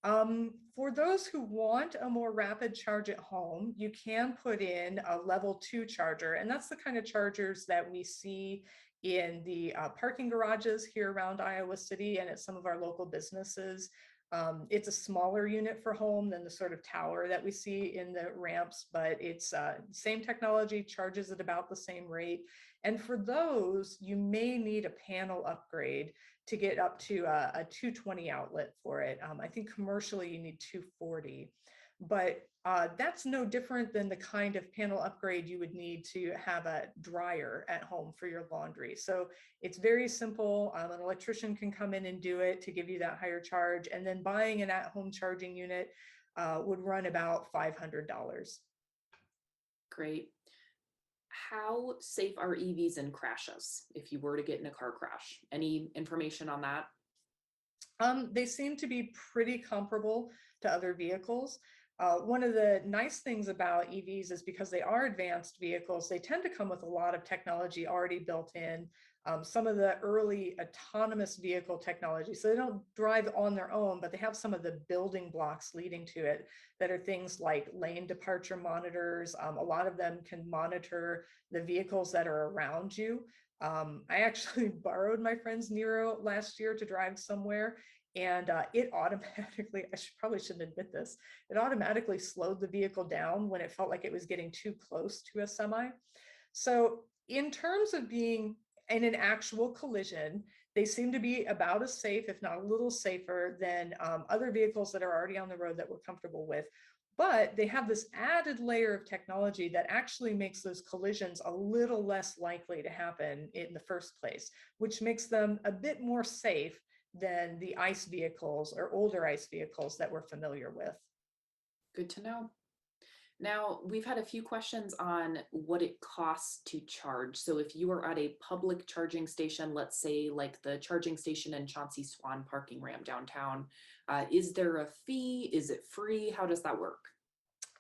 For those who want a more rapid charge at home, you can put in a level 2 charger, and that's the kind of chargers that we see in the parking garages here around Iowa City and at some of our local businesses. It's a smaller unit for home than the sort of tower that we see in the ramps, but it's same technology, charges at about the same rate. And for those, you may need a panel upgrade to get up to a 220 outlet for it. I think commercially you need 240, but that's no different than the kind of panel upgrade you would need to have a dryer at home for your laundry. So it's very simple. An electrician can come in and do it to give you that higher charge. And then buying an at-home charging unit would run about $500. Great. How safe are EVs in crashes if you were to get in a car crash? Any information on that? They seem to be pretty comparable to other vehicles. One of the nice things about EVs is because they are advanced vehicles, they tend to come with a lot of technology already built in. Some of the early autonomous vehicle technology, so they don't drive on their own, but they have some of the building blocks leading to it that are things like lane departure monitors. A lot of them can monitor the vehicles that are around you. I actually borrowed my friend's Nero last year to drive somewhere, and it automatically, probably shouldn't admit this, it automatically slowed the vehicle down when it felt like it was getting too close to a semi. So in terms of being in an actual collision, they seem to be about as safe, if not a little safer, than other vehicles that are already on the road that we're comfortable with. But they have this added layer of technology that actually makes those collisions a little less likely to happen in the first place, which makes them a bit more safe than the ICE vehicles or older ICE vehicles that we're familiar with. Good to know. Now, we've had a few questions on what it costs to charge. So if you are at a public charging station, let's say like the charging station in Chauncey Swan parking ramp downtown, is there a fee? Is it free? How does that work?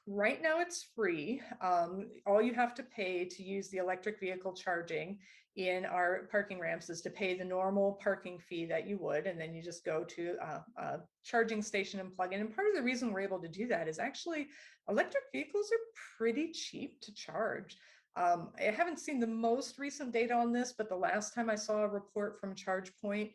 Right now it's free. All you have to pay to use the electric vehicle charging in our parking ramps is to pay the normal parking fee that you would, and then you just go to a charging station and plug in. And part of the reason we're able to do that is actually electric vehicles are pretty cheap to charge. I haven't seen the most recent data on this, but the last time I saw a report from ChargePoint,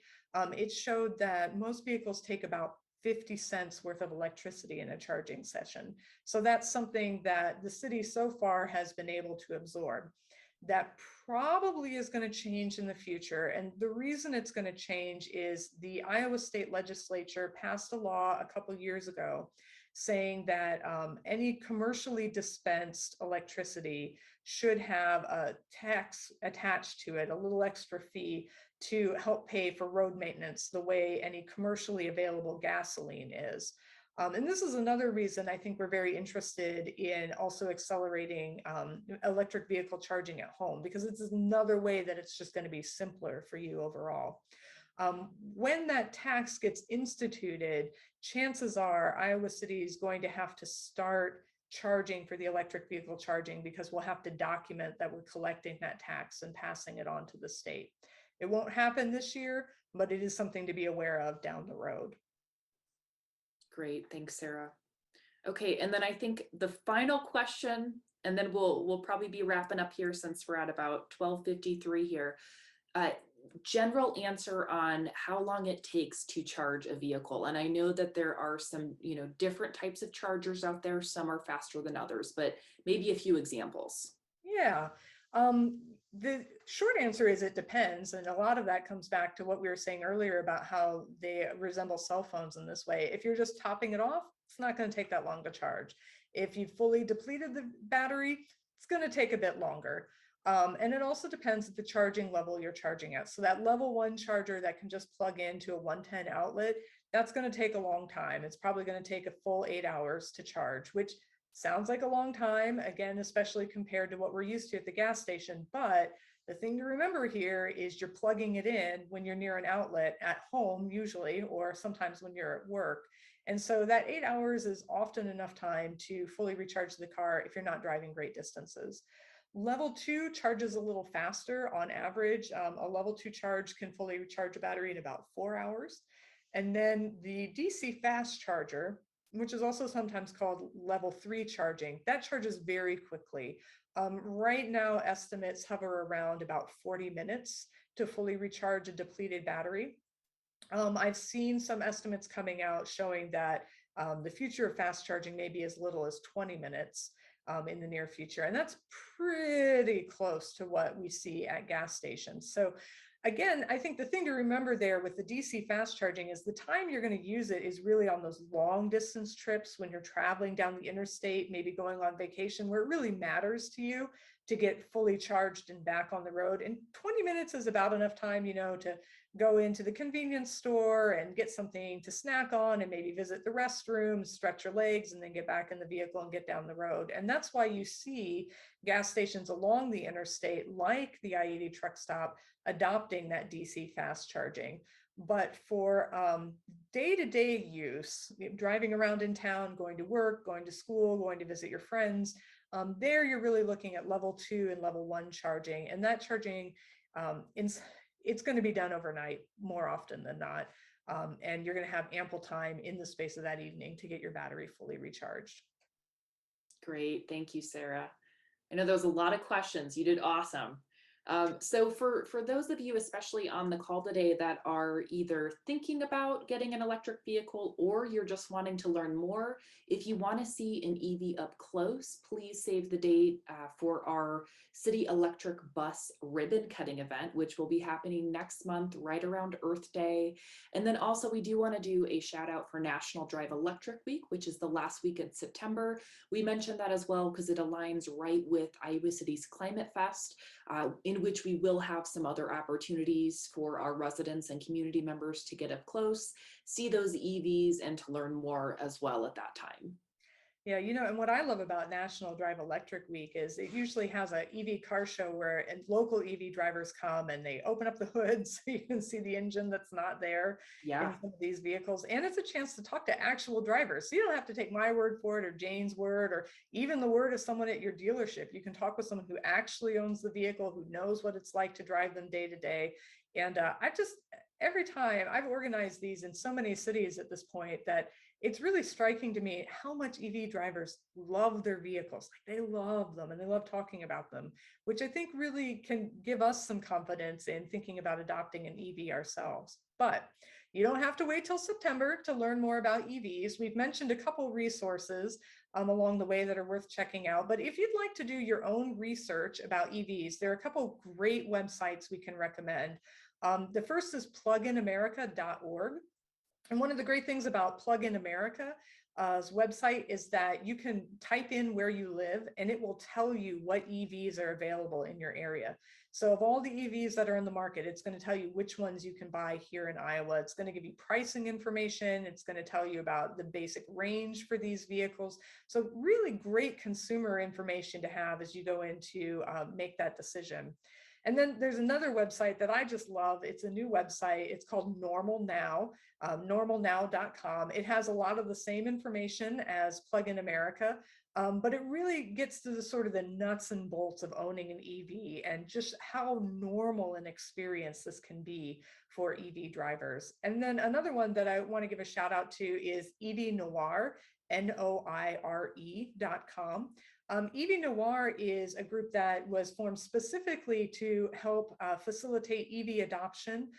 it showed that most vehicles take about 50 cents worth of electricity in a charging session. So that's something that the city so far has been able to absorb. That probably is going to change in the future. And the reason it's going to change is the Iowa State Legislature passed a law a couple years ago saying that any commercially dispensed electricity should have a tax attached to it, a little extra fee to help pay for road maintenance the way any commercially available gasoline is. And this is another reason I think we're very interested in also accelerating electric vehicle charging at home, because it's another way that it's just going to be simpler for you overall. When that tax gets instituted, chances are Iowa City is going to have to start charging for the electric vehicle charging, because we'll have to document that we're collecting that tax and passing it on to the state. It won't happen this year, but it is something to be aware of down the road. Great, thanks, Sarah. Okay, and then I think the final question, and then we'll probably be wrapping up here since we're at about 12:53 here. general answer on how long it takes to charge a vehicle. And I know that there are some, different types of chargers out there. Some are faster than others, but maybe a few examples. Yeah. The short answer is it depends. And a lot of that comes back to what we were saying earlier about how they resemble cell phones in this way. If you're just topping it off, it's not going to take that long to charge. If you've fully depleted the battery, it's going to take a bit longer. And it also depends at the charging level you're charging at. So that level 1 charger that can just plug into a 110 outlet, that's going to take a long time. It's probably going to take a full 8 hours to charge, which sounds like a long time, again, especially compared to what we're used to at the gas station. But the thing to remember here is you're plugging it in when you're near an outlet at home, usually, or sometimes when you're at work. And so that 8 hours is often enough time to fully recharge the car if you're not driving great distances. Level 2 charges a little faster on average. A level 2 charge can fully recharge a battery in about 4 hours. And then the DC fast charger, which is also sometimes called level 3 charging, that charges very quickly. Right now, estimates hover around about 40 minutes to fully recharge a depleted battery. I've seen some estimates coming out showing that the future of fast charging may be as little as 20 minutes in the near future. And that's pretty close to what we see at gas stations. So again, I think the thing to remember there with the DC fast charging is the time you're going to use it is really on those long distance trips when you're traveling down the interstate, maybe going on vacation, where it really matters to you to get fully charged and back on the road. And 20 minutes is about enough time, to go into the convenience store and get something to snack on and maybe visit the restroom, stretch your legs, and then get back in the vehicle and get down the road. And that's why you see gas stations along the interstate, like the I-80 truck stop, adopting that DC fast charging. But for day-to-day use, driving around in town, going to work, going to school, going to visit your friends, there you're really looking at level 2 and level 1 charging. And that charging, it's going to be done overnight more often than not. And you're going to have ample time in the space of that evening to get your battery fully recharged. Great. Thank you, Sarah. I know there was a lot of questions. You did awesome. So for those of you, especially on the call today, that are either thinking about getting an electric vehicle or you're just wanting to learn more, if you want to see an EV up close, please save the date for our City Electric Bus ribbon cutting event, which will be happening next month, right around Earth Day. And then also we do want to do a shout out for National Drive Electric Week, which is the last week in September. We mentioned that as well because it aligns right with Iowa City's Climate Fest, in which we will have some other opportunities for our residents and community members to get up close, see those EVs, and to learn more as well at that time. Yeah, and what I love about National Drive Electric Week is it usually has a EV car show where local EV drivers come and they open up the hood so you can see the engine that's not there in Yeah. some of these vehicles. And it's a chance to talk to actual drivers. So you don't have to take my word for it or Jane's word or even the word of someone at your dealership. You can talk with someone who actually owns the vehicle, who knows what it's like to drive them day to day. And every time I've organized these in so many cities at this point that it's really striking to me how much EV drivers love their vehicles. Like they love them and they love talking about them, which I think really can give us some confidence in thinking about adopting an EV ourselves. But you don't have to wait till September to learn more about EVs. We've mentioned a couple resources along the way that are worth checking out. But if you'd like to do your own research about EVs, there are a couple great websites we can recommend. The first is pluginamerica.org. And one of the great things about Plug-in America's website is that you can type in where you live and it will tell you what EVs are available in your area. So of all the EVs that are in the market, it's going to tell you which ones you can buy here in Iowa. It's going to give you pricing information. It's going to tell you about the basic range for these vehicles. So really great consumer information to have as you go in to make that decision. And then there's another website that I just love. It's a new website. It's called Normal Now, normalnow.com. It has a lot of the same information as Plug-in America, But it really gets to the sort of the nuts and bolts of owning an EV and just how normal an experience this can be for EV drivers. And then another one that I want to give a shout out to is EV Noir, NOIRE.com. EV Noir is a group that was formed specifically to help facilitate EV adoption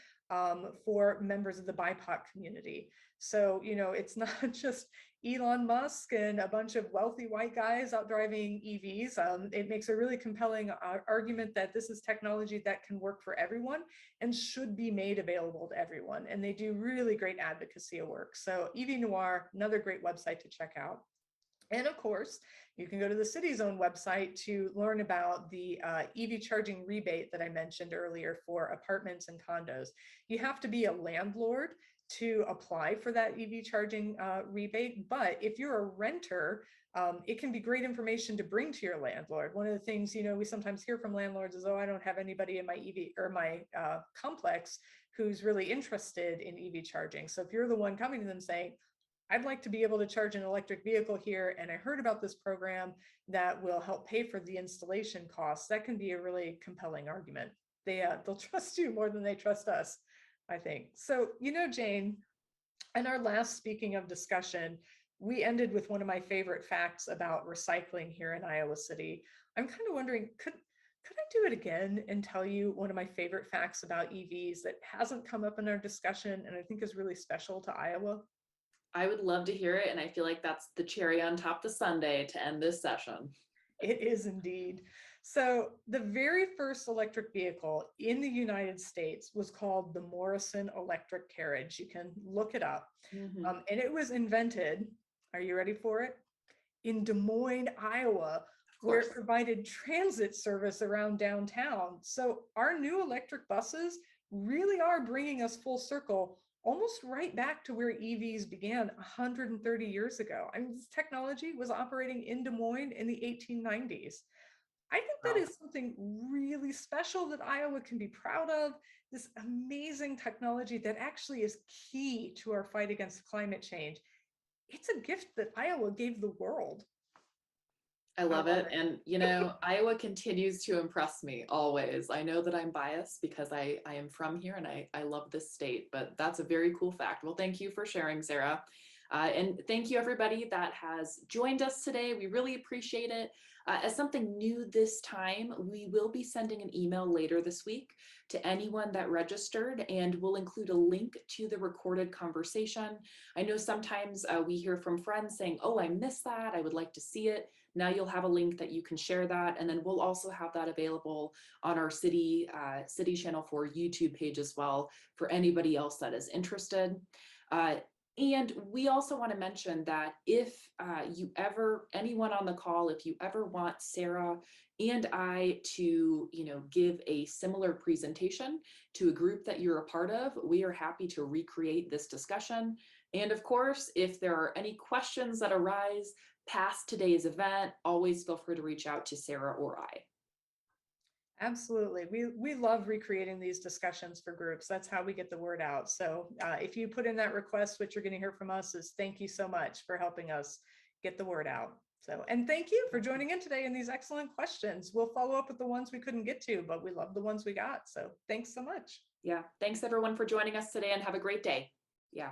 for members of the BIPOC community. So, it's not just Elon Musk and a bunch of wealthy white guys out driving EVs. It makes a really compelling argument that this is technology that can work for everyone and should be made available to everyone. And they do really great advocacy work. So EV Noir, another great website to check out. And of course, you can go to the city's own website to learn about the EV charging rebate that I mentioned earlier for apartments and condos. You have to be a landlord to apply for that EV charging rebate. But if you're a renter, it can be great information to bring to your landlord. One of the things, we sometimes hear from landlords is, oh, I don't have anybody in my EV or my complex who's really interested in EV charging. So if you're the one coming to them saying, I'd like to be able to charge an electric vehicle here, and I heard about this program that will help pay for the installation costs, that can be a really compelling argument. They'll trust you more than they trust us, I think. So, Jane, in our last speaking of discussion, we ended with one of my favorite facts about recycling here in Iowa City. I'm kind of wondering, could I do it again and tell you one of my favorite facts about EVs that hasn't come up in our discussion and I think is really special to Iowa? I would love to hear it. And I feel like that's the cherry on top the sundae to end this session. It is indeed. So the very first electric vehicle in the United States was called the Morrison electric carriage. You can look it up. And it was invented, are you ready for it? In Des Moines, Iowa, where it provided transit service around downtown. So our new electric buses really are bringing us full circle, almost right back to where EVs began 130 years ago. I mean, this technology was operating in Des Moines in the 1890s. I think that is something really special that Iowa can be proud of, this amazing technology that actually is key to our fight against climate change. It's a gift that Iowa gave the world. I love it. And, Iowa continues to impress me always. I know that I'm biased because I am from here and I love this state, but that's a very cool fact. Well, thank you for sharing, Sarah. And thank you everybody that has joined us today. We really appreciate it. As something new this time, we will be sending an email later this week to anyone that registered, and we'll include a link to the recorded conversation. I know sometimes we hear from friends saying, oh, I missed that. I would like to see it. Now you'll have a link that you can share that. And then we'll also have that available on our City Channel 4 YouTube page as well for anybody else that is interested. And we also want to mention that if anyone on the call, if you ever want Sarah and I to, give a similar presentation to a group that you're a part of, we are happy to recreate this discussion. And of course, if there are any questions that arise past today's event, always feel free to reach out to Sarah or I. Absolutely. We love recreating these discussions for groups. That's how we get the word out. So if you put in that request, what you're going to hear from us is thank you so much for helping us get the word out. So, and thank you for joining in today in these excellent questions. We'll follow up with the ones we couldn't get to, but we love the ones we got. So thanks so much. Yeah. Thanks everyone for joining us today and have a great day. Yeah.